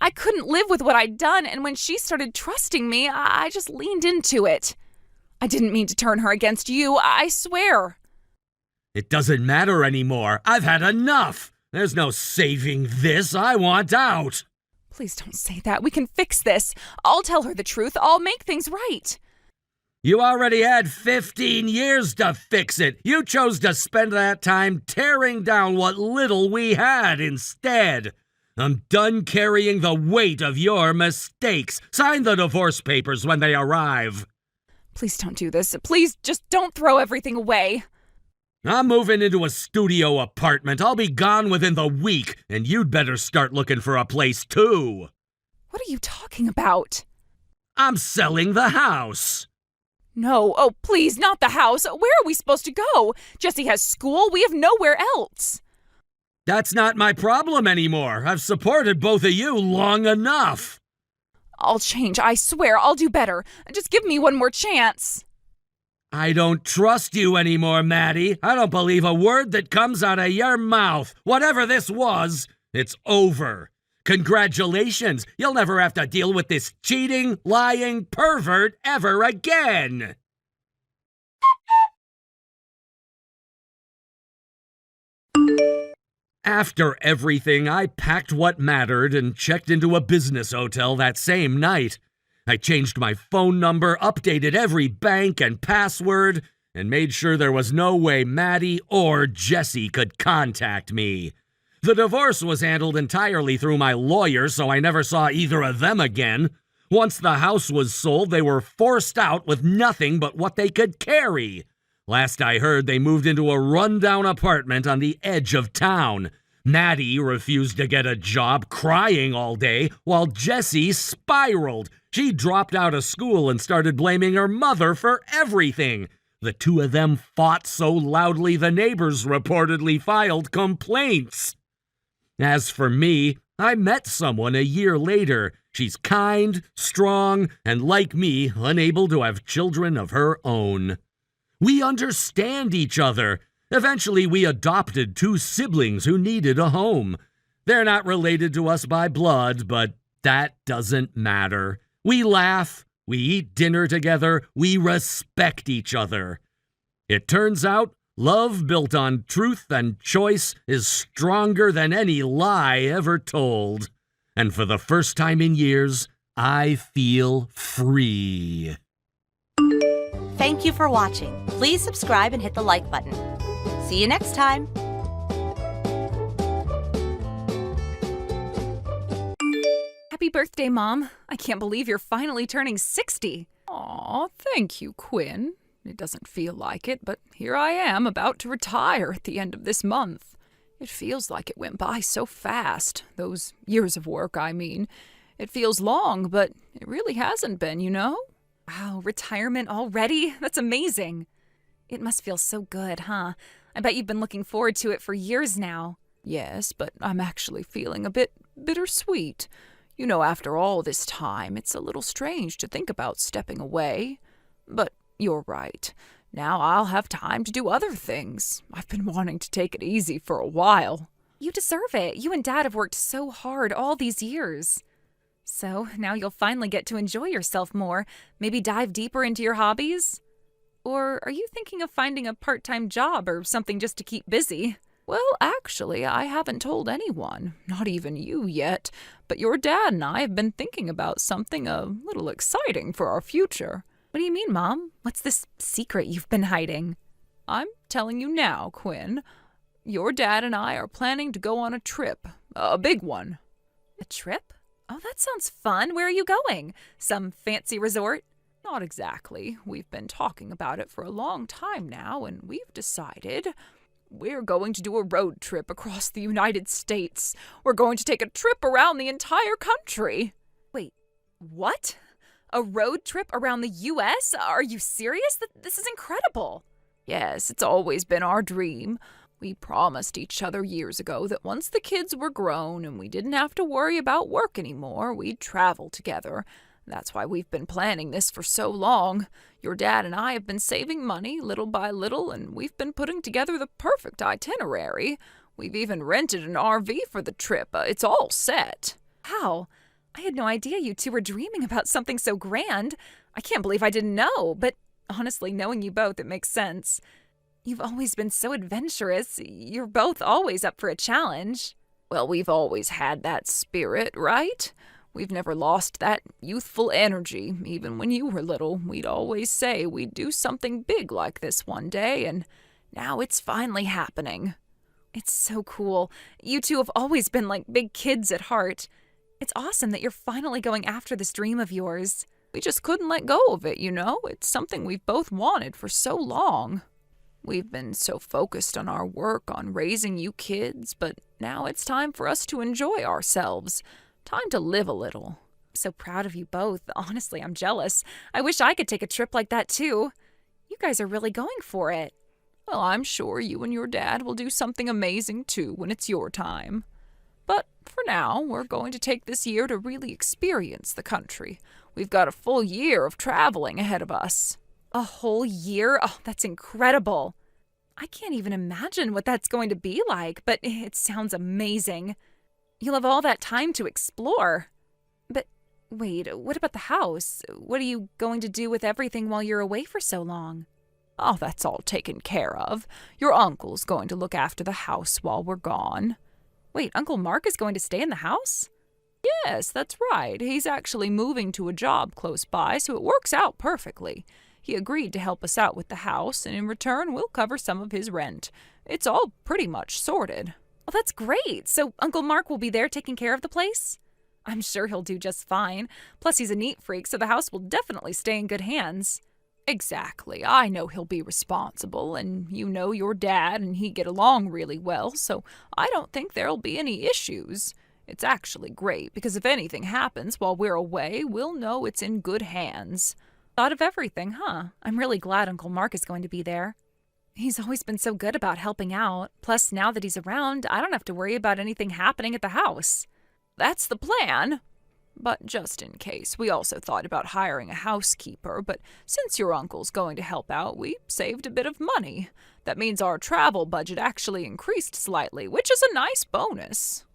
I couldn't live with what I'd done, and when she started trusting me, I just leaned into it. I didn't mean to turn her against you, I swear. It doesn't matter anymore. I've had enough. There's no saving this. I want out. Please don't say that. We can fix this. I'll tell her the truth. I'll make things right. You already had 15 years to fix it. You chose to spend that time tearing down what little we had instead. I'm done carrying the weight of your mistakes. Sign the divorce papers when they arrive. Please don't do this. Please just don't throw everything away. I'm moving into a studio apartment. I'll be gone within the week, and you'd better start looking for a place too. What are you talking about? I'm selling the house. No, oh please, not the house. Where are we supposed to go? Jessie has school. We have nowhere else. That's not my problem anymore. I've supported both of you long enough. I'll change. I swear I'll do better. Just give me one more chance. I don't trust you anymore, Maddie. I don't believe a word that comes out of your mouth. Whatever this was, it's over. Congratulations. You'll never have to deal with this cheating, lying pervert ever again. After everything, I packed what mattered and checked into a business hotel that same night. I changed my phone number, updated every bank and password, and made sure there was no way Maddie or Jesse could contact me. The divorce was handled entirely through my lawyer, so I never saw either of them again. Once the house was sold, they were forced out with nothing but what they could carry. Last I heard, they moved into a rundown apartment on the edge of town. Maddie refused to get a job, crying all day, while Jessie spiraled. She dropped out of school and started blaming her mother for everything. The two of them fought so loudly the neighbors reportedly filed complaints. As for me, I met someone a year later. She's kind, strong, and like me, unable to have children of her own. We understand each other. Eventually, we adopted two siblings who needed a home. They're not related to us by blood, but that doesn't matter. We laugh, we eat dinner together, we respect each other. It turns out, love built on truth and choice is stronger than any lie ever told. And for the first time in years, I feel free. Thank you for watching. Please subscribe and hit the like button. See you next time. Happy birthday, Mom. I can't believe you're finally turning 60. Aw, thank you, Quinn. It doesn't feel like it, but here I am about to retire at the end of this month. It feels like it went by so fast. Those years of work, I mean. It feels long, but it really hasn't been, you know? Wow, retirement already? That's amazing. It must feel so good, huh? I bet you've been looking forward to it for years now. Yes, but I'm actually feeling a bit bittersweet. You know, after all this time, it's a little strange to think about stepping away. But you're right. Now I'll have time to do other things. I've been wanting to take it easy for a while. You deserve it. You and Dad have worked so hard all these years. So now you'll finally get to enjoy yourself more, maybe dive deeper into your hobbies? Or are you thinking of finding a part-time job or something just to keep busy? Well, actually, I haven't told anyone, not even you yet, but your dad and I have been thinking about something a little exciting for our future. What do you mean, Mom? What's this secret you've been hiding? I'm telling you now, Quinn. Your dad and I are planning to go on a trip, a big one. A trip? Oh, that sounds fun. Where are you going? Some fancy resort? Not exactly. We've been talking about it for a long time now, and we've decided we're going to do a road trip across the United States. We're going to take a trip around the entire country. Wait, what? A road trip around the U.S.? Are you serious? This is incredible. Yes, it's always been our dream. We promised each other years ago that once the kids were grown and we didn't have to worry about work anymore, we'd travel together. That's why we've been planning this for so long. Your dad and I have been saving money little by little, and we've been putting together the perfect itinerary. We've even rented an RV for the trip. It's all set. Wow. I had no idea you two were dreaming about something so grand. I can't believe I didn't know, but honestly, knowing you both, it makes sense. You've always been so adventurous. You're both always up for a challenge. Well, we've always had that spirit, right? We've never lost that youthful energy. Even when you were little, we'd always say we'd do something big like this one day, and now it's finally happening. It's so cool. You two have always been like big kids at heart. It's awesome that you're finally going after this dream of yours. We just couldn't let go of it, you know? It's something we've both wanted for so long. We've been so focused on our work, on raising you kids, but now it's time for us to enjoy ourselves. Time to live a little. I'm so proud of you both. Honestly, I'm jealous. I wish I could take a trip like that too. You guys are really going for it. Well, I'm sure you and your dad will do something amazing too when it's your time. But for now, we're going to take this year to really experience the country. We've got a full year of traveling ahead of us. A whole year? Oh, that's incredible. I can't even imagine what that's going to be like, but it sounds amazing. You'll have all that time to explore. But wait, what about the house? What are you going to do with everything while you're away for so long? Oh, that's all taken care of. Your uncle's going to look after the house while we're gone. Wait, Uncle Mark is going to stay in the house? Yes, that's right. He's actually moving to a job close by, so it works out perfectly. He agreed to help us out with the house, and in return, we'll cover some of his rent. It's all pretty much sorted. Well, that's great. So Uncle Mark will be there taking care of the place? I'm sure he'll do just fine. Plus, he's a neat freak, so the house will definitely stay in good hands. Exactly. I know he'll be responsible, and you know your dad and he get along really well, so I don't think there'll be any issues. It's actually great, because if anything happens while we're away, we'll know it's in good hands. Thought of everything, huh? I'm really glad Uncle Mark is going to be there. He's always been so good about helping out. Plus, now that he's around, I don't have to worry about anything happening at the house. That's the plan. But just in case, we also thought about hiring a housekeeper, but since your uncle's going to help out, we saved a bit of money. That means our travel budget actually increased slightly, which is a nice bonus.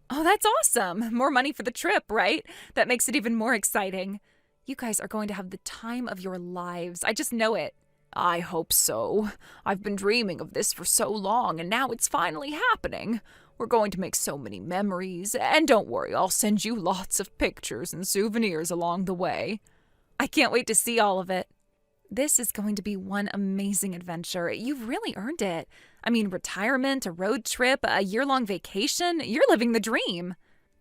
Oh, that's awesome. More money for the trip, right? That makes it even more exciting. You guys are going to have the time of your lives. I just know it. I hope so. I've been dreaming of this for so long, and now it's finally happening. We're going to make so many memories, and don't worry, I'll send you lots of pictures and souvenirs along the way. I can't wait to see all of it. This is going to be one amazing adventure. You've really earned it. I mean, retirement, a road trip, a year-long vacation. You're living the dream.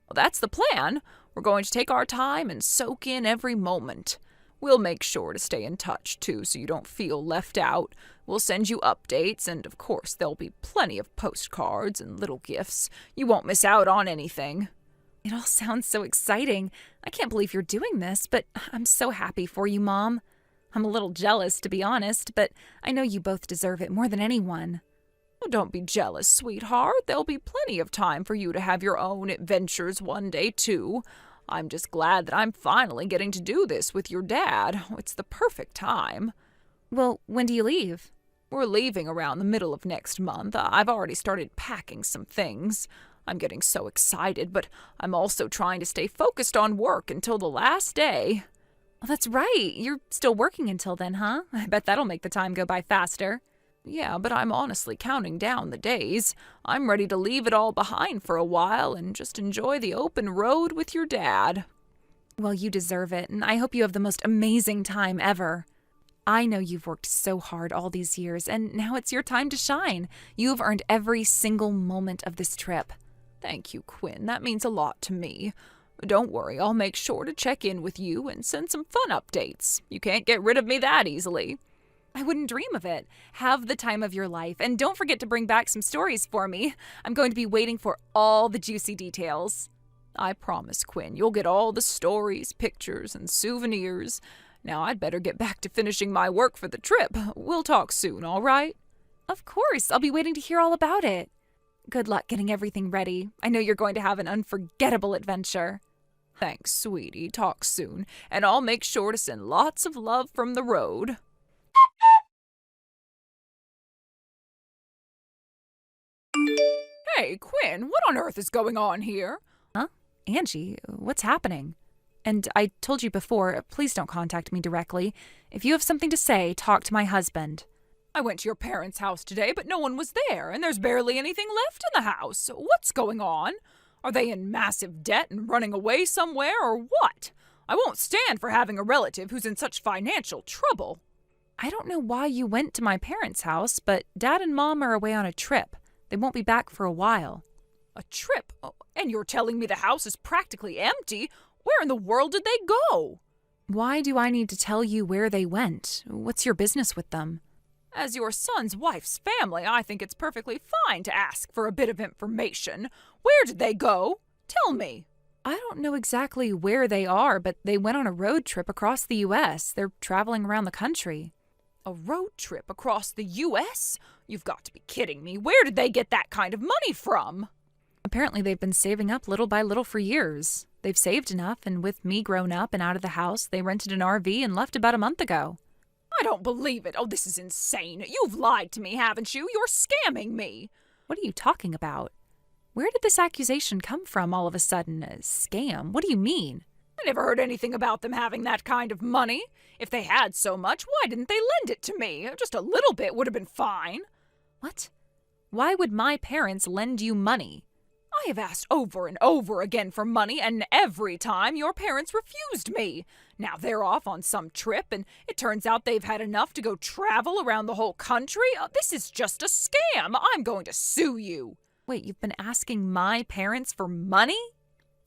Well, that's the plan. We're going to take our time and soak in every moment. We'll make sure to stay in touch, too, so you don't feel left out. We'll send you updates, and of course, there'll be plenty of postcards and little gifts. You won't miss out on anything. It all sounds so exciting. I can't believe you're doing this, but I'm so happy for you, Mom. I'm a little jealous, to be honest, but I know you both deserve it more than anyone. Oh, don't be jealous, sweetheart. There'll be plenty of time for you to have your own adventures one day, too. I'm just glad that I'm finally getting to do this with your dad. It's the perfect time. Well, when do you leave? We're leaving around the middle of next month. I've already started packing some things. I'm getting so excited, but I'm also trying to stay focused on work until the last day. Oh, that's right. You're still working until then, huh? I bet that'll make the time go by faster. Yeah, but I'm honestly counting down the days. I'm ready to leave it all behind for a while and just enjoy the open road with your dad. Well, you deserve it, and I hope you have the most amazing time ever. I know you've worked so hard all these years, and now it's your time to shine. You've earned every single moment of this trip. Thank you, Quinn. That means a lot to me. Don't worry, I'll make sure to check in with you and send some fun updates. You can't get rid of me that easily. I wouldn't dream of it. Have the time of your life, and don't forget to bring back some stories for me. I'm going to be waiting for all the juicy details. I promise, Quinn, you'll get all the stories, pictures, and souvenirs. Now I'd better get back to finishing my work for the trip. We'll talk soon, all right? Of course, I'll be waiting to hear all about it. Good luck getting everything ready. I know you're going to have an unforgettable adventure. Thanks, sweetie. Talk soon, and I'll make sure to send lots of love from the road. Hey, Quinn, what on earth is going on here? Huh? Angie, what's happening? And I told you before, please don't contact me directly. If you have something to say, talk to my husband. I went to your parents' house today, but no one was there, and there's barely anything left in the house. What's going on? Are they in massive debt and running away somewhere, or what? I won't stand for having a relative who's in such financial trouble. I don't know why you went to my parents' house, but Dad and Mom are away on a trip. They won't be back for a while. A trip? Oh, and you're telling me the house is practically empty? Where in the world did they go? Why do I need to tell you where they went? What's your business with them? As your son's wife's family, I think it's perfectly fine to ask for a bit of information. Where did they go? Tell me. I don't know exactly where they are, but they went on a road trip across the U.S. They're traveling around the country. A road trip across the U.S.? You've got to be kidding me. Where did they get that kind of money from? Apparently they've been saving up little by little for years. They've saved enough, and with me grown up and out of the house, they rented an RV and left about a month ago. I don't believe it. Oh, this is insane. You've lied to me, haven't you? You're scamming me. What are you talking about? Where did this accusation come from all of a sudden? A scam? What do you mean? I never heard anything about them having that kind of money. If they had so much, why didn't they lend it to me? Just a little bit would have been fine. What? Why would my parents lend you money? I have asked over and over again for money, and every time your parents refused me. Now they're off on some trip, and it turns out they've had enough to go travel around the whole country. This is just a scam. I'm going to sue you. Wait, you've been asking my parents for money?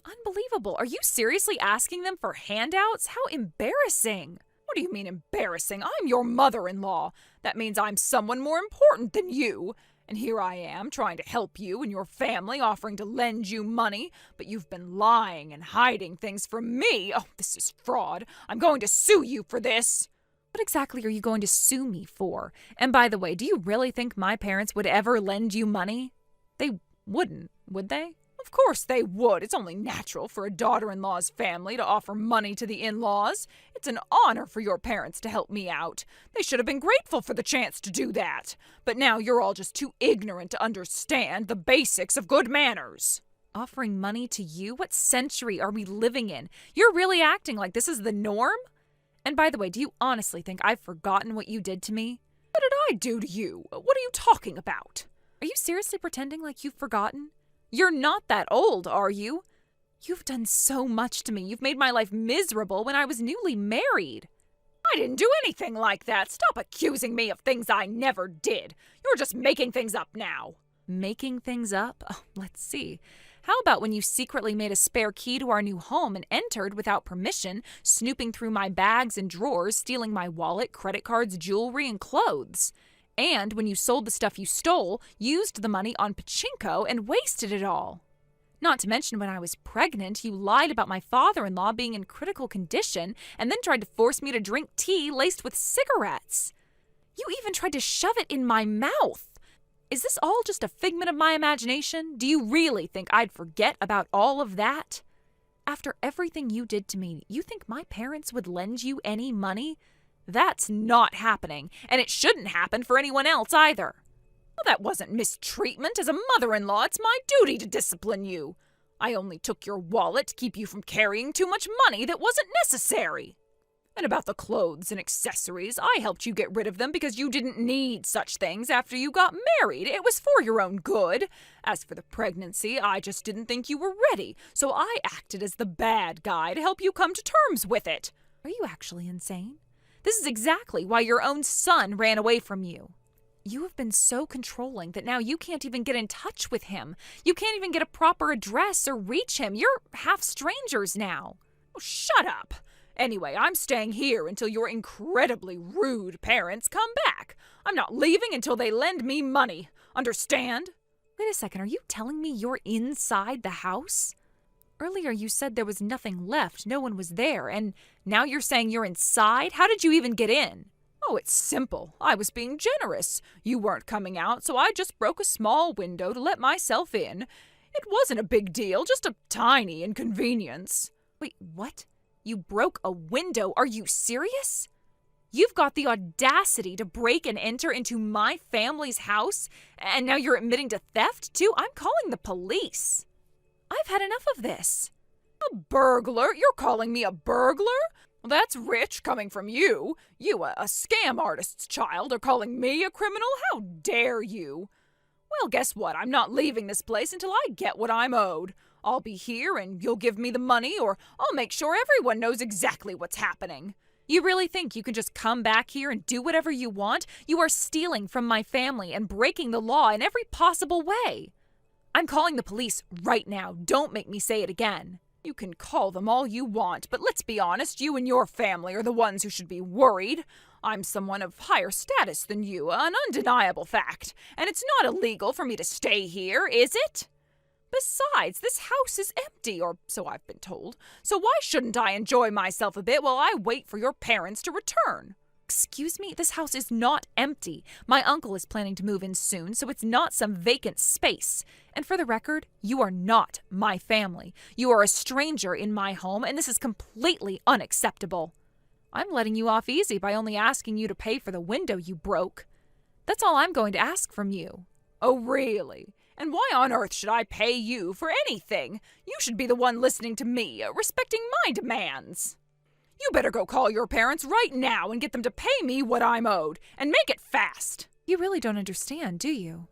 Unbelievable. Are you seriously asking them for handouts? How embarrassing. What do you mean embarrassing? I'm your mother-in-law. That means I'm someone more important than you. And here I am, trying to help you and your family, offering to lend you money, but you've been lying and hiding things from me. Oh, this is fraud. I'm going to sue you for this. What exactly are you going to sue me for? And by the way, do you really think my parents would ever lend you money? They wouldn't, would they? Of course they would. It's only natural for a daughter-in-law's family to offer money to the in-laws. It's an honor for your parents to help me out. They should have been grateful for the chance to do that. But now you're all just too ignorant to understand the basics of good manners. Offering money to you? What century are we living in? You're really acting like this is the norm? And by the way, do you honestly think I've forgotten what you did to me? What did I do to you? What are you talking about? Are you seriously pretending like you've forgotten? You're not that old, are you? You've done so much to me. You've made my life miserable when I was newly married. I didn't do anything like that. Stop accusing me of things I never did. You're just making things up now. Making things up? Oh, let's see. How about when you secretly made a spare key to our new home and entered without permission, snooping through my bags and drawers, stealing my wallet, credit cards, jewelry, and clothes? And when you sold the stuff you stole, used the money on pachinko, and wasted it all. Not to mention when I was pregnant, you lied about my father-in-law being in critical condition and then tried to force me to drink tea laced with cigarettes. You even tried to shove it in my mouth. Is this all just a figment of my imagination? Do you really think I'd forget about all of that? After everything you did to me, you think my parents would lend you any money? That's not happening, and it shouldn't happen for anyone else either. Well, that wasn't mistreatment. As a mother-in-law, it's my duty to discipline you. I only took your wallet to keep you from carrying too much money that wasn't necessary. And about the clothes and accessories, I helped you get rid of them because you didn't need such things after you got married. It was for your own good. As for the pregnancy, I just didn't think you were ready, so I acted as the bad guy to help you come to terms with it. Are you actually insane? This is exactly why your own son ran away from you. You have been so controlling that now you can't even get in touch with him. You can't even get a proper address or reach him. You're half strangers now. Oh, shut up. Anyway, I'm staying here until your incredibly rude parents come back. I'm not leaving until they lend me money. Understand? Wait a second, are you telling me you're inside the house? Earlier you said there was nothing left, no one was there, and now you're saying you're inside? How did you even get in? Oh, it's simple. I was being generous. You weren't coming out, so I just broke a small window to let myself in. It wasn't a big deal, just a tiny inconvenience. Wait, what? You broke a window? Are you serious? You've got the audacity to break and enter into my family's house, and now you're admitting to theft, too? I'm calling the police. I've had enough of this. A burglar? You're calling me a burglar? Well, that's rich coming from you. You, a scam artist's child, are calling me a criminal? How dare you? Well, guess what? I'm not leaving this place until I get what I'm owed. I'll be here and you'll give me the money, or I'll make sure everyone knows exactly what's happening. You really think you can just come back here and do whatever you want? You are stealing from my family and breaking the law in every possible way. I'm calling the police right now. Don't make me say it again. You can call them all you want, but let's be honest, you and your family are the ones who should be worried. I'm someone of higher status than you, an undeniable fact, and it's not illegal for me to stay here, is it? Besides, this house is empty, or so I've been told, so why shouldn't I enjoy myself a bit while I wait for your parents to return? Excuse me? This house is not empty. My uncle is planning to move in soon, so it's not some vacant space. And for the record, you are not my family. You are a stranger in my home, and this is completely unacceptable. I'm letting you off easy by only asking you to pay for the window you broke. That's all I'm going to ask from you. Oh, really? And why on earth should I pay you for anything? You should be the one listening to me, respecting my demands. You better go call your parents right now and get them to pay me what I'm owed, and make it fast. You really don't understand, do you?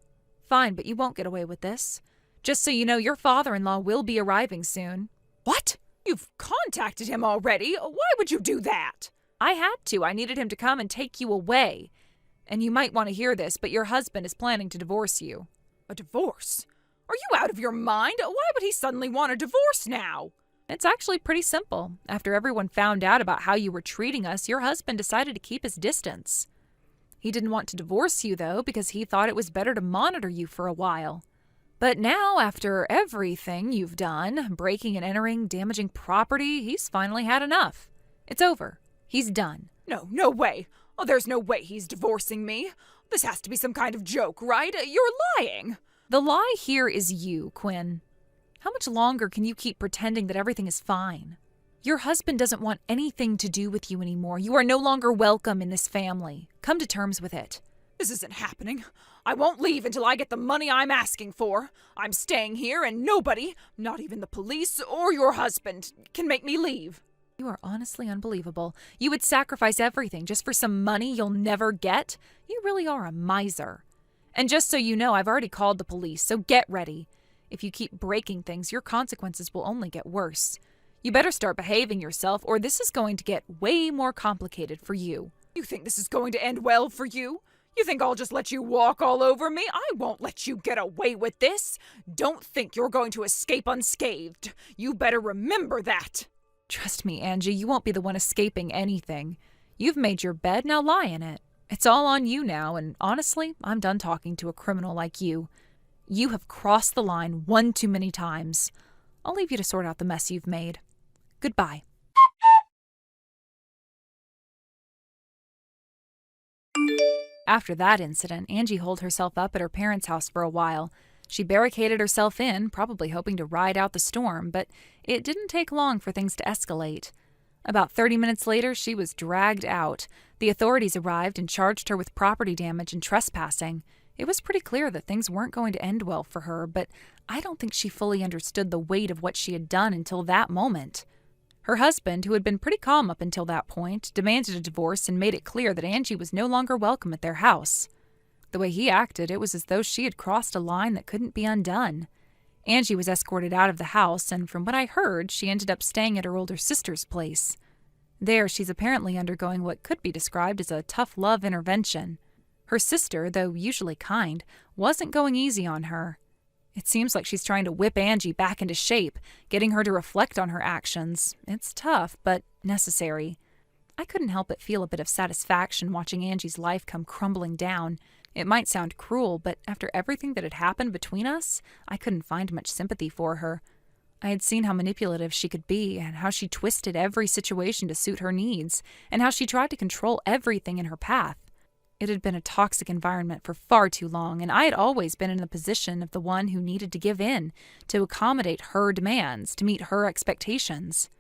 Fine, but you won't get away with this. Just so you know, your father-in-law will be arriving soon. What? You've contacted him already? Why would you do that? I had to. I needed him to come and take you away. And you might want to hear this, but your husband is planning to divorce you. A divorce? Are you out of your mind? Why would he suddenly want a divorce now? It's actually pretty simple. After everyone found out about how you were treating us, your husband decided to keep his distance. He didn't want to divorce you, though, because he thought it was better to monitor you for a while. But now, after everything you've done, breaking and entering, damaging property, he's finally had enough. It's over. He's done. No way. Oh, there's no way he's divorcing me. This has to be some kind of joke, right? You're lying. The lie here is you, Quinn. How much longer can you keep pretending that everything is fine? Your husband doesn't want anything to do with you anymore. You are no longer welcome in this family. Come to terms with it. This isn't happening. I won't leave until I get the money I'm asking for. I'm staying here and nobody, not even the police or your husband, can make me leave. You are honestly unbelievable. You would sacrifice everything just for some money you'll never get? You really are a miser. And just so you know, I've already called the police, so get ready. If you keep breaking things, your consequences will only get worse. You better start behaving yourself, or this is going to get way more complicated for you. You think this is going to end well for you? You think I'll just let you walk all over me? I won't let you get away with this. Don't think you're going to escape unscathed. You better remember that. Trust me, Angie, you won't be the one escaping anything. You've made your bed, now lie in it. It's all on you now, and honestly, I'm done talking to a criminal like you. You have crossed the line one too many times. I'll leave you to sort out the mess you've made. Goodbye. After that incident, Angie holed herself up at her parents' house for a while. She barricaded herself in, probably hoping to ride out the storm, but it didn't take long for things to escalate. About 30 minutes later, she was dragged out. The authorities arrived and charged her with property damage and trespassing. It was pretty clear that things weren't going to end well for her, but I don't think she fully understood the weight of what she had done until that moment. Her husband, who had been pretty calm up until that point, demanded a divorce and made it clear that Angie was no longer welcome at their house. The way he acted, it was as though she had crossed a line that couldn't be undone. Angie was escorted out of the house, and from what I heard, she ended up staying at her older sister's place. There, she's apparently undergoing what could be described as a tough love intervention. Her sister, though usually kind, wasn't going easy on her. It seems like she's trying to whip Angie back into shape, getting her to reflect on her actions. It's tough, but necessary. I couldn't help but feel a bit of satisfaction watching Angie's life come crumbling down. It might sound cruel, but after everything that had happened between us, I couldn't find much sympathy for her. I had seen how manipulative she could be, and how she twisted every situation to suit her needs, and how she tried to control everything in her path. It had been a toxic environment for far too long, and I had always been in the position of the one who needed to give in, to accommodate her demands, to meet her expectations.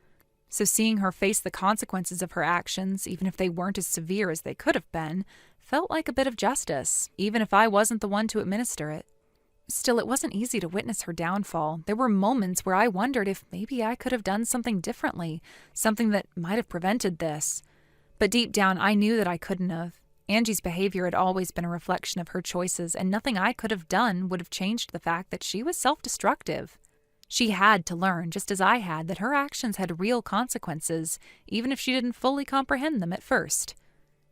So seeing her face the consequences of her actions, even if they weren't as severe as they could have been, felt like a bit of justice, even if I wasn't the one to administer it. Still, it wasn't easy to witness her downfall. There were moments where I wondered if maybe I could have done something differently, something that might have prevented this. But deep down, I knew that I couldn't have. Angie's behavior had always been a reflection of her choices, and nothing I could have done would have changed the fact that she was self-destructive. She had to learn, just as I had, that her actions had real consequences, even if she didn't fully comprehend them at first.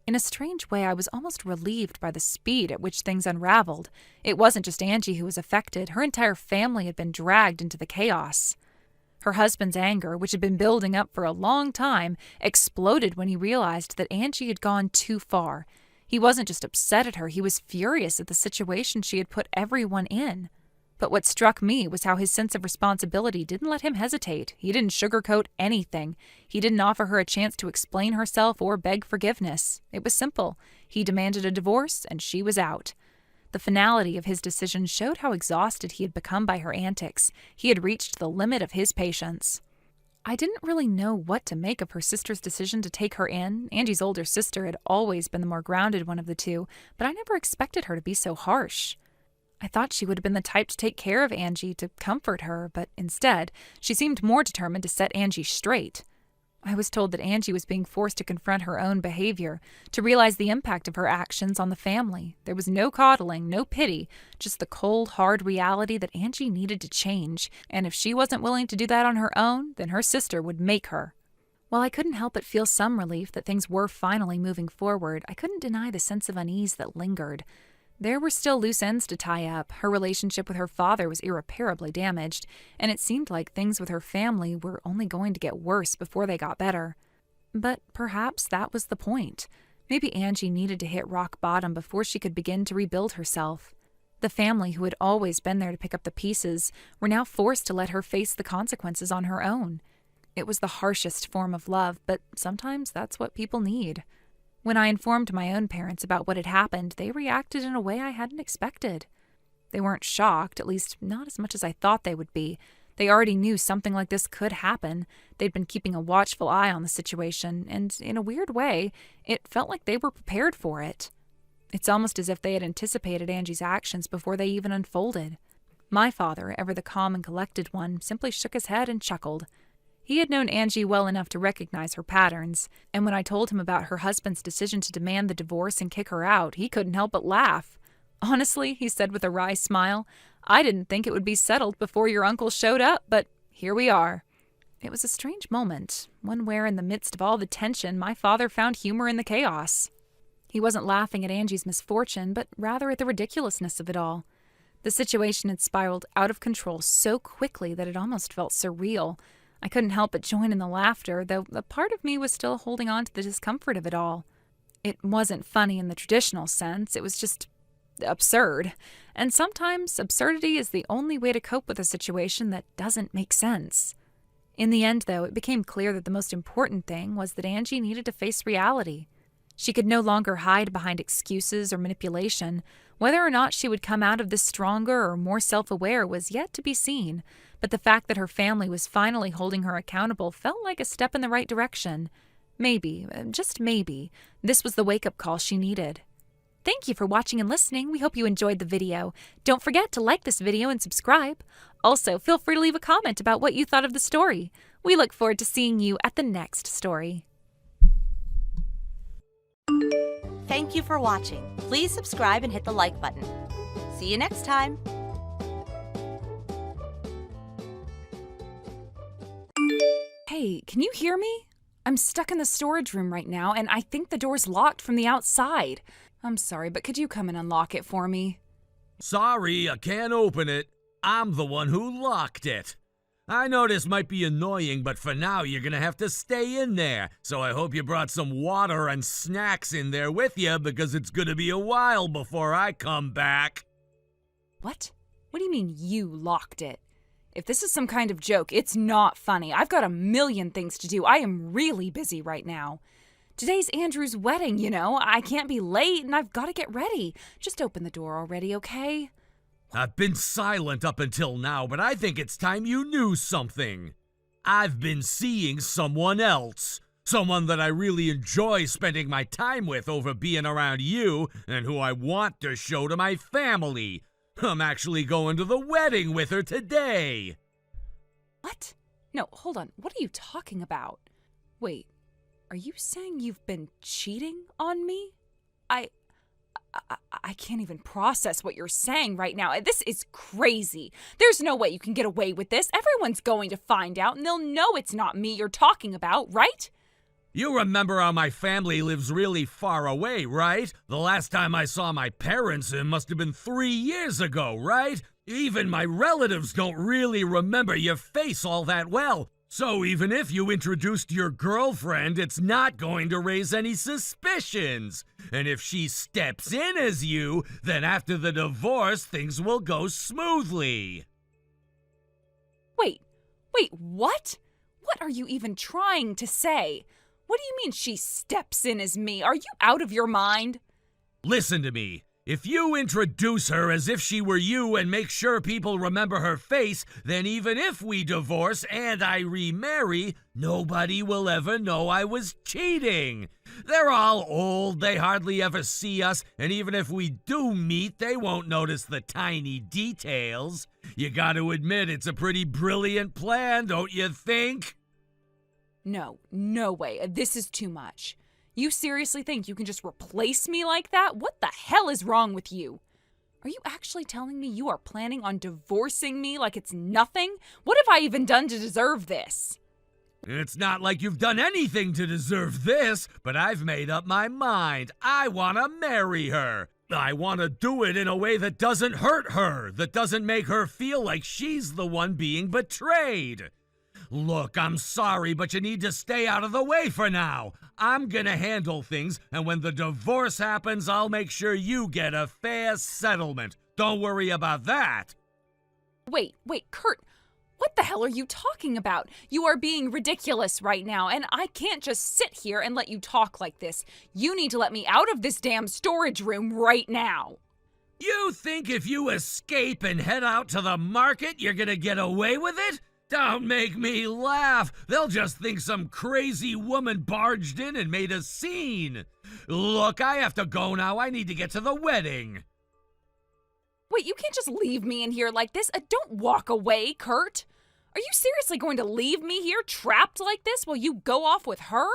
In a strange way, I was almost relieved by the speed at which things unraveled. It wasn't just Angie who was affected. Her entire family had been dragged into the chaos. Her husband's anger, which had been building up for a long time, exploded when he realized that Angie had gone too far. He wasn't just upset at her, he was furious at the situation she had put everyone in. But what struck me was how his sense of responsibility didn't let him hesitate. He didn't sugarcoat anything. He didn't offer her a chance to explain herself or beg forgiveness. It was simple. He demanded a divorce, and she was out. The finality of his decision showed how exhausted he had become by her antics. He had reached the limit of his patience. I didn't really know what to make of her sister's decision to take her in. Angie's older sister had always been the more grounded one of the two, but I never expected her to be so harsh. I thought she would have been the type to take care of Angie, to comfort her, but instead, she seemed more determined to set Angie straight. I was told that Angie was being forced to confront her own behavior, to realize the impact of her actions on the family. There was no coddling, no pity, just the cold, hard reality that Angie needed to change, and if she wasn't willing to do that on her own, then her sister would make her. While I couldn't help but feel some relief that things were finally moving forward, I couldn't deny the sense of unease that lingered. There were still loose ends to tie up. Her relationship with her father was irreparably damaged, and it seemed like things with her family were only going to get worse before they got better. But perhaps that was the point. Maybe Angie needed to hit rock bottom before she could begin to rebuild herself. The family, who had always been there to pick up the pieces, were now forced to let her face the consequences on her own. It was the harshest form of love, but sometimes that's what people need. When I informed my own parents about what had happened, they reacted in a way I hadn't expected. They weren't shocked, at least not as much as I thought they would be. They already knew something like this could happen. They'd been keeping a watchful eye on the situation, and in a weird way, it felt like they were prepared for it. It's almost as if they had anticipated Angie's actions before they even unfolded. My father, ever the calm and collected one, simply shook his head and chuckled. He had known Angie well enough to recognize her patterns, and when I told him about her husband's decision to demand the divorce and kick her out, he couldn't help but laugh. Honestly, he said with a wry smile, I didn't think it would be settled before your uncle showed up, but here we are. It was a strange moment, one where in the midst of all the tension, my father found humor in the chaos. He wasn't laughing at Angie's misfortune, but rather at the ridiculousness of it all. The situation had spiraled out of control so quickly that it almost felt surreal. I couldn't help but join in the laughter, though a part of me was still holding on to the discomfort of it all. It wasn't funny in the traditional sense, it was just absurd. And sometimes absurdity is the only way to cope with a situation that doesn't make sense. In the end, though, it became clear that the most important thing was that Angie needed to face reality. She could no longer hide behind excuses or manipulation. Whether or not she would come out of this stronger or more self-aware was yet to be seen, but the fact that her family was finally holding her accountable felt like a step in the right direction. Maybe, just maybe, this was the wake-up call she needed. Thank you for watching and listening. We hope you enjoyed the video. Don't forget to like this video and subscribe. Also, feel free to leave a comment about what you thought of the story. We look forward to seeing you at the next story. Thank you for watching. Please subscribe and hit the like button. See you next time. Hey, can you hear me? I'm stuck in the storage room right now, and I think the door's locked from the outside. I'm sorry, but could you come and unlock it for me? Sorry, I can't open it. I'm the one who locked it. I know this might be annoying, but for now you're gonna have to stay in there. So I hope you brought some water and snacks in there with you, because it's gonna be a while before I come back. What? What do you mean you locked it? If this is some kind of joke, it's not funny. I've got a million things to do. I am really busy right now. Today's Andrew's wedding, you know. I can't be late, and I've got to get ready. Just open the door already, okay? I've been silent up until now, but I think it's time you knew something. I've been seeing someone else. Someone that I really enjoy spending my time with over being around you, and who I want to show to my family. I'm actually going to the wedding with her today. What? No, hold on. What are you talking about? Wait, are you saying you've been cheating on me? I can't even process what you're saying right now. This is crazy. There's no way you can get away with this. Everyone's going to find out, and they'll know it's not me you're talking about, right? You remember how my family lives really far away, right? The last time I saw my parents, it must have been 3 years ago, right? Even my relatives don't really remember your face all that well. So even if you introduced your girlfriend, it's not going to raise any suspicions. And if she steps in as you, then after the divorce, things will go smoothly. Wait, what? What are you even trying to say? What do you mean she steps in as me? Are you out of your mind? Listen to me. If you introduce her as if she were you and make sure people remember her face, then even if we divorce and I remarry, nobody will ever know I was cheating. They're all old, they hardly ever see us, and even if we do meet, they won't notice the tiny details. You gotta admit, it's a pretty brilliant plan, don't you think? No way. This is too much. You seriously think you can just replace me like that? What the hell is wrong with you? Are you actually telling me you are planning on divorcing me like it's nothing? What have I even done to deserve this? It's not like you've done anything to deserve this, but I've made up my mind. I want to marry her. I want to do it in a way that doesn't hurt her, that doesn't make her feel like she's the one being betrayed. Look, I'm sorry, but you need to stay out of the way for now. I'm gonna handle things, and when the divorce happens, I'll make sure you get a fair settlement. Don't worry about that. Wait, Kurt. What the hell are you talking about? You are being ridiculous right now, and I can't just sit here and let you talk like this. You need to let me out of this damn storage room right now. You think if you escape and head out to the market, you're gonna get away with it? Don't make me laugh. They'll just think some crazy woman barged in and made a scene. Look, I have to go now. I need to get to the wedding. Wait, you can't just leave me in here like this. Don't walk away, Kurt. Are you seriously going to leave me here trapped like this while you go off with her?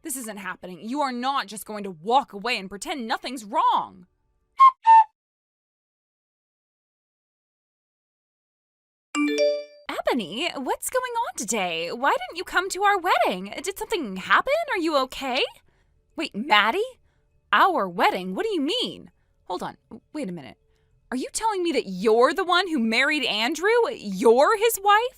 This isn't happening. You are not just going to walk away and pretend nothing's wrong. Ebony, what's going on today? Why didn't you come to our wedding? Did something happen? Are you okay? Wait, Maddie? Our wedding? What do you mean? Hold on, wait a minute. Are you telling me that you're the one who married Andrew? You're his wife?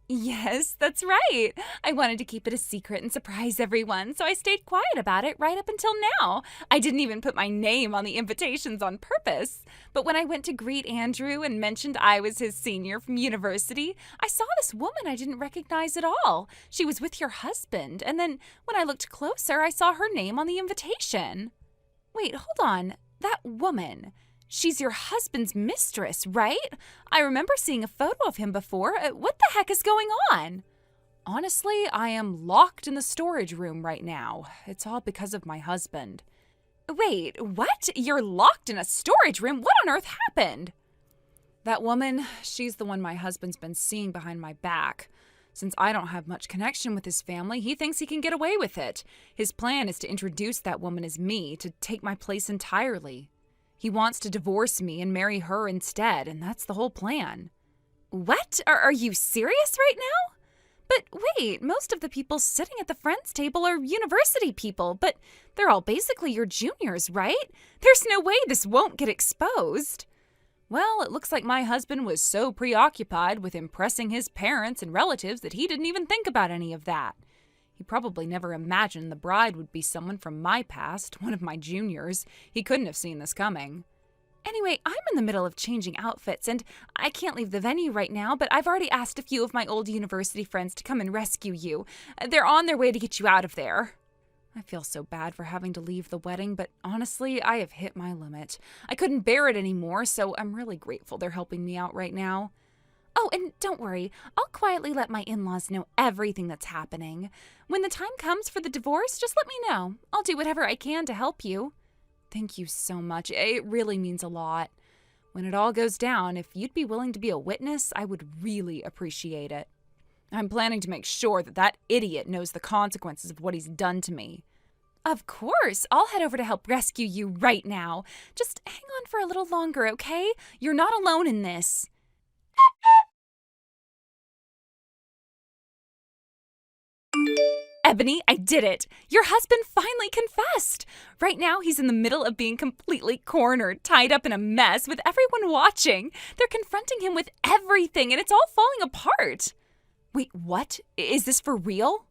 Yes, that's right. I wanted to keep it a secret and surprise everyone, so I stayed quiet about it right up until now. I didn't even put my name on the invitations on purpose. But when I went to greet Andrew and mentioned I was his senior from university, I saw this woman I didn't recognize at all. She was with your husband, and then when I looked closer, I saw her name on the invitation. Wait, hold on. That woman... She's your husband's mistress, right? I remember seeing a photo of him before. What the heck is going on? Honestly, I am locked in the storage room right now. It's all because of my husband. Wait, what? You're locked in a storage room? What on earth happened? That woman, she's the one my husband's been seeing behind my back. Since I don't have much connection with his family, he thinks he can get away with it. His plan is to introduce that woman as me, to take my place entirely. He wants to divorce me and marry her instead, and that's the whole plan. What? Are you serious right now? But wait, most of the people sitting at the friends table are university people, but they're all basically your juniors, right? There's no way this won't get exposed. Well, it looks like my husband was so preoccupied with impressing his parents and relatives that he didn't even think about any of that. He probably never imagined the bride would be someone from my past, one of my juniors. He couldn't have seen this coming. Anyway, I'm in the middle of changing outfits, and I can't leave the venue right now, but I've already asked a few of my old university friends to come and rescue you. They're on their way to get you out of there. I feel so bad for having to leave the wedding, but honestly, I have hit my limit. I couldn't bear it anymore, so I'm really grateful they're helping me out right now. Oh, and don't worry, I'll quietly let my in-laws know everything that's happening. When the time comes for the divorce, just let me know. I'll do whatever I can to help you. Thank you so much. It really means a lot. When it all goes down, if you'd be willing to be a witness, I would really appreciate it. I'm planning to make sure that that idiot knows the consequences of what he's done to me. Of course, I'll head over to help rescue you right now. Just hang on for a little longer, okay? You're not alone in this. Ebony, I did it! Your husband finally confessed! Right now, he's in the middle of being completely cornered, tied up in a mess with everyone watching. They're confronting him with everything, and it's all falling apart. Wait, what? Is this for real?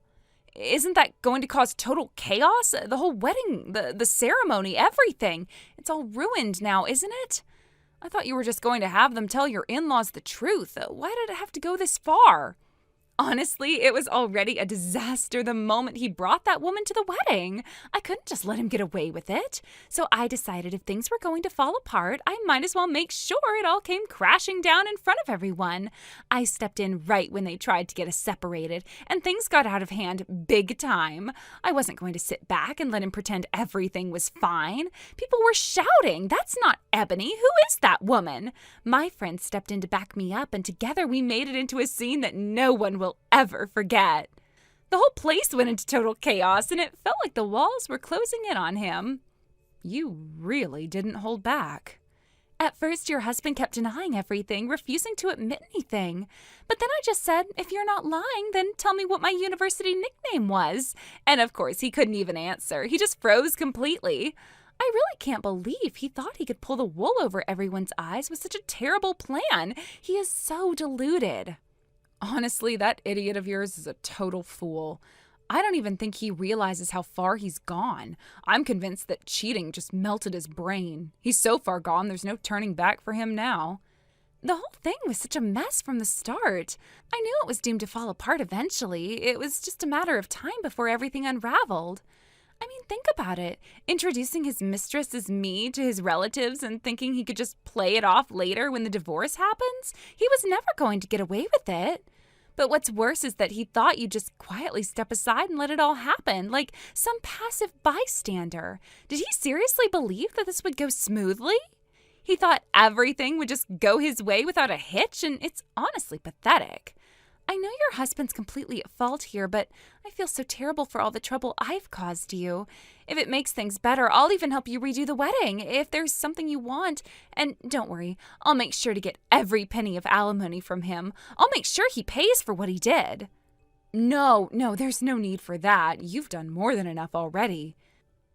Isn't that going to cause total chaos? The whole wedding, the ceremony, everything. It's all ruined now, isn't it? I thought you were just going to have them tell your in-laws the truth. Why did it have to go this far? Honestly, it was already a disaster the moment he brought that woman to the wedding. I couldn't just let him get away with it. So I decided if things were going to fall apart, I might as well make sure it all came crashing down in front of everyone. I stepped in right when they tried to get us separated, and things got out of hand big time. I wasn't going to sit back and let him pretend everything was fine. People were shouting, "That's not Ebony. Who is that woman?" My friend stepped in to back me up, and together we made it into a scene that no one will ever forget. The whole place went into total chaos, and it felt like the walls were closing in on him. You really didn't hold back. At first, your husband kept denying everything, refusing to admit anything. But then I just said, if you're not lying, then tell me what my university nickname was. And of course, he couldn't even answer. He just froze completely. I really can't believe he thought he could pull the wool over everyone's eyes with such a terrible plan. He is so deluded. Honestly, that idiot of yours is a total fool. I don't even think he realizes how far he's gone. I'm convinced that cheating just melted his brain. He's so far gone, there's no turning back for him now. The whole thing was such a mess from the start. I knew it was doomed to fall apart eventually. It was just a matter of time before everything unraveled. I mean, think about it. Introducing his mistress as me to his relatives and thinking he could just play it off later when the divorce happens? He was never going to get away with it. But what's worse is that he thought you'd just quietly step aside and let it all happen, like some passive bystander. Did he seriously believe that this would go smoothly? He thought everything would just go his way without a hitch, and it's honestly pathetic. I know your husband's completely at fault here, but I feel so terrible for all the trouble I've caused you. If it makes things better, I'll even help you redo the wedding if there's something you want. And don't worry, I'll make sure to get every penny of alimony from him. I'll make sure he pays for what he did. No, there's no need for that. You've done more than enough already.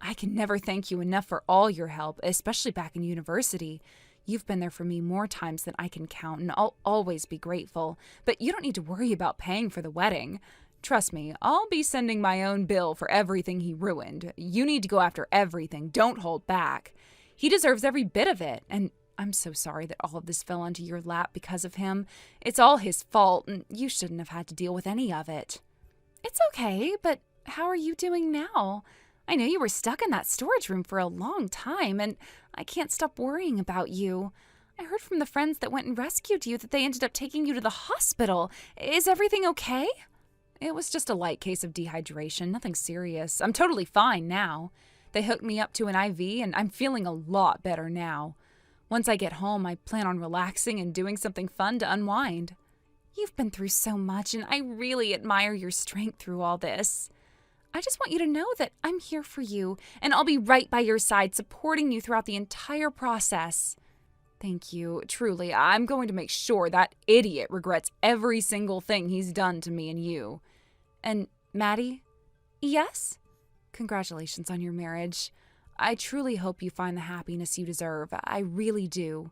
I can never thank you enough for all your help, especially back in university. You've been there for me more times than I can count, and I'll always be grateful. But you don't need to worry about paying for the wedding. Trust me, I'll be sending my own bill for everything he ruined. You need to go after everything. Don't hold back. He deserves every bit of it, and I'm so sorry that all of this fell onto your lap because of him. It's all his fault, and you shouldn't have had to deal with any of it. It's okay, but how are you doing now? I know you were stuck in that storage room for a long time, and I can't stop worrying about you. I heard from the friends that went and rescued you that they ended up taking you to the hospital. Is everything okay? It was just a light case of dehydration, nothing serious. I'm totally fine now. They hooked me up to an IV, and I'm feeling a lot better now. Once I get home, I plan on relaxing and doing something fun to unwind. You've been through so much, and I really admire your strength through all this. I just want you to know that I'm here for you, and I'll be right by your side, supporting you throughout the entire process. Thank you. Truly, I'm going to make sure that idiot regrets every single thing he's done to me and you. And, Maddie? Yes? Congratulations on your marriage. I truly hope you find the happiness you deserve. I really do.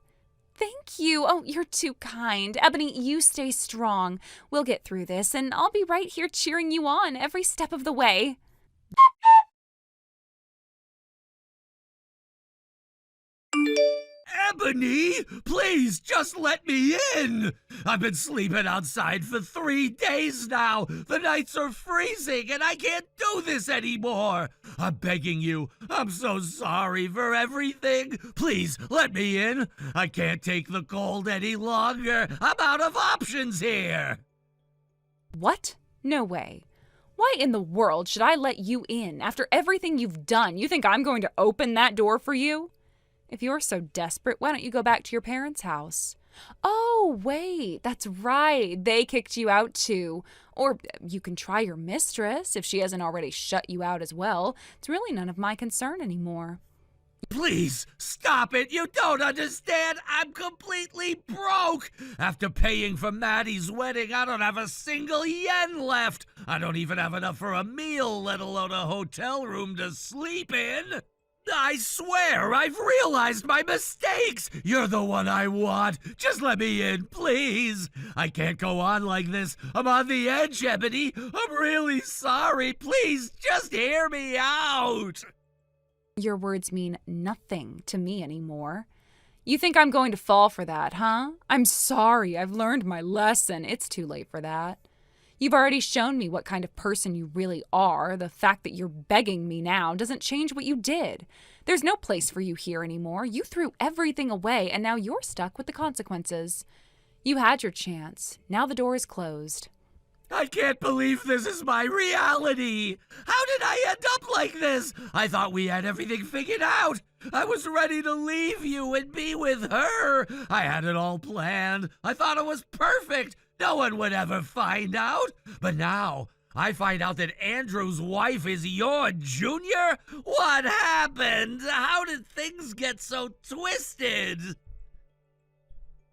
Thank you. Oh, you're too kind. Ebony, you stay strong. We'll get through this, and I'll be right here cheering you on every step of the way. Ebony, please just let me in. I've been sleeping outside for 3 days now. The nights are freezing and I can't do this anymore. I'm begging you. I'm so sorry for everything. Please let me in. I can't take the cold any longer. I'm out of options here. What? No way. Why in the world should I let you in after everything you've done? You think I'm going to open that door for you? If you're so desperate, why don't you go back to your parents' house? Oh, wait, that's right. They kicked you out too. Or you can try your mistress if she hasn't already shut you out as well. It's really none of my concern anymore. Please, stop it. You don't understand. I'm completely broke. After paying for Maddie's wedding, I don't have a single yen left. I don't even have enough for a meal, let alone a hotel room to sleep in. I swear I've realized my mistakes. You're the one I want. Just let me in, please. I can't go on like this. I'm on the edge, Ebony. I'm really sorry. Please, just hear me out. Your words mean nothing to me anymore. You think I'm going to fall for that, huh? I'm sorry. I've learned my lesson. It's too late for that. You've already shown me what kind of person you really are. The fact that you're begging me now doesn't change what you did. There's no place for you here anymore. You threw everything away, and now you're stuck with the consequences. You had your chance. Now the door is closed. I can't believe this is my reality. How did I end up like this? I thought we had everything figured out. I was ready to leave you and be with her. I had it all planned. I thought it was perfect. No one would ever find out. But now I find out that Andrew's wife is your junior? What happened? How did things get so twisted?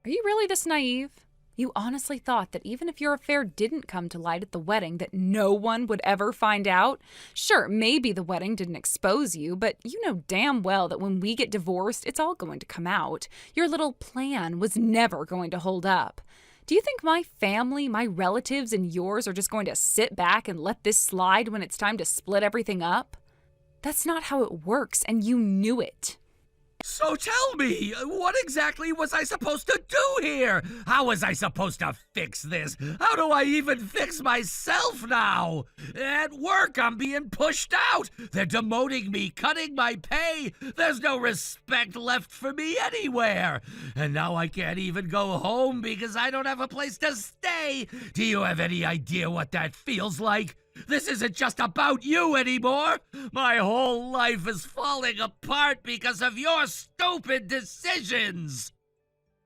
Are you really this naive? You honestly thought that even if your affair didn't come to light at the wedding, that no one would ever find out? Sure, maybe the wedding didn't expose you, but you know damn well that when we get divorced, it's all going to come out. Your little plan was never going to hold up. Do you think my family, my relatives, and yours are just going to sit back and let this slide when it's time to split everything up? That's not how it works, and you knew it. So tell me, what exactly was I supposed to do here? How was I supposed to fix this? How do I even fix myself now? At work, I'm being pushed out. They're demoting me, cutting my pay. There's no respect left for me anywhere. And now I can't even go home because I don't have a place to stay. Do you have any idea what that feels like? This isn't just about you anymore. My whole life is falling apart because of your stupid decisions.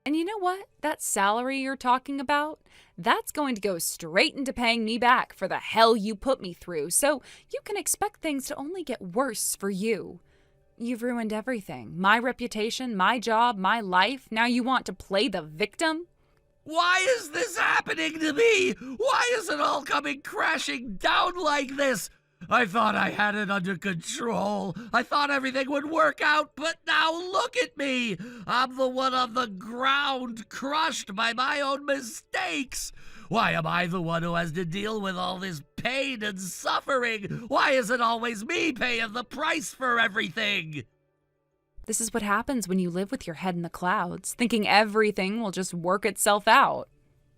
And you know what? That salary you're talking about, that's going to go straight into paying me back for the hell you put me through, so you can expect things to only get worse for you. You've ruined everything. My reputation, my job, my life. Now you want to play the victim? Why is this happening to me? Why is it all coming crashing down like this? I thought I had it under control. I thought everything would work out, but now look at me. I'm the one on the ground, crushed by my own mistakes. Why am I the one who has to deal with all this pain and suffering? Why is it always me paying the price for everything? This is what happens when you live with your head in the clouds, thinking everything will just work itself out.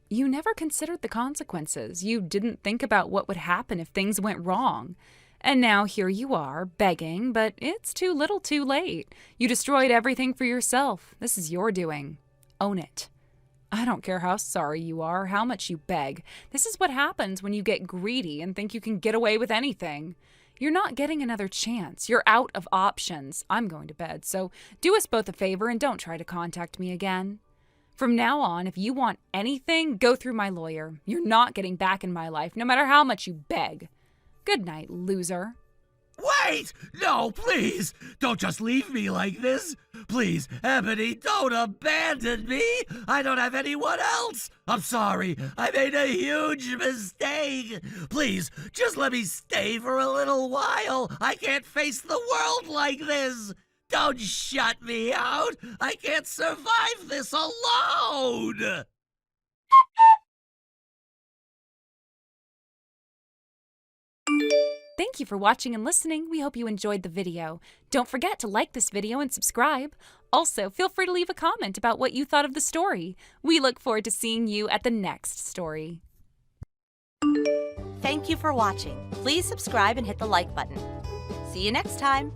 You never considered the consequences. You didn't think about what would happen if things went wrong. And now here you are, begging, but it's too little too late. You destroyed everything for yourself. This is your doing. Own it. I don't care how sorry you are, how much you beg. This is what happens when you get greedy and think you can get away with anything. You're not getting another chance. You're out of options. I'm going to bed, so do us both a favor and don't try to contact me again. From now on, if you want anything, go through my lawyer. You're not getting back in my life, no matter how much you beg. Good night, loser. Wait! No, please! Don't just leave me like this! Please, Ebony, don't abandon me! I don't have anyone else! I'm sorry, I made a huge mistake! Please, just let me stay for a little while! I can't face the world like this! Don't shut me out! I can't survive this alone! Thank you for watching and listening. We hope you enjoyed the video. Don't forget to like this video and subscribe. Also, feel free to leave a comment about what you thought of the story. We look forward to seeing you at the next story. Thank you for watching. Please subscribe and hit the like button. See you next time.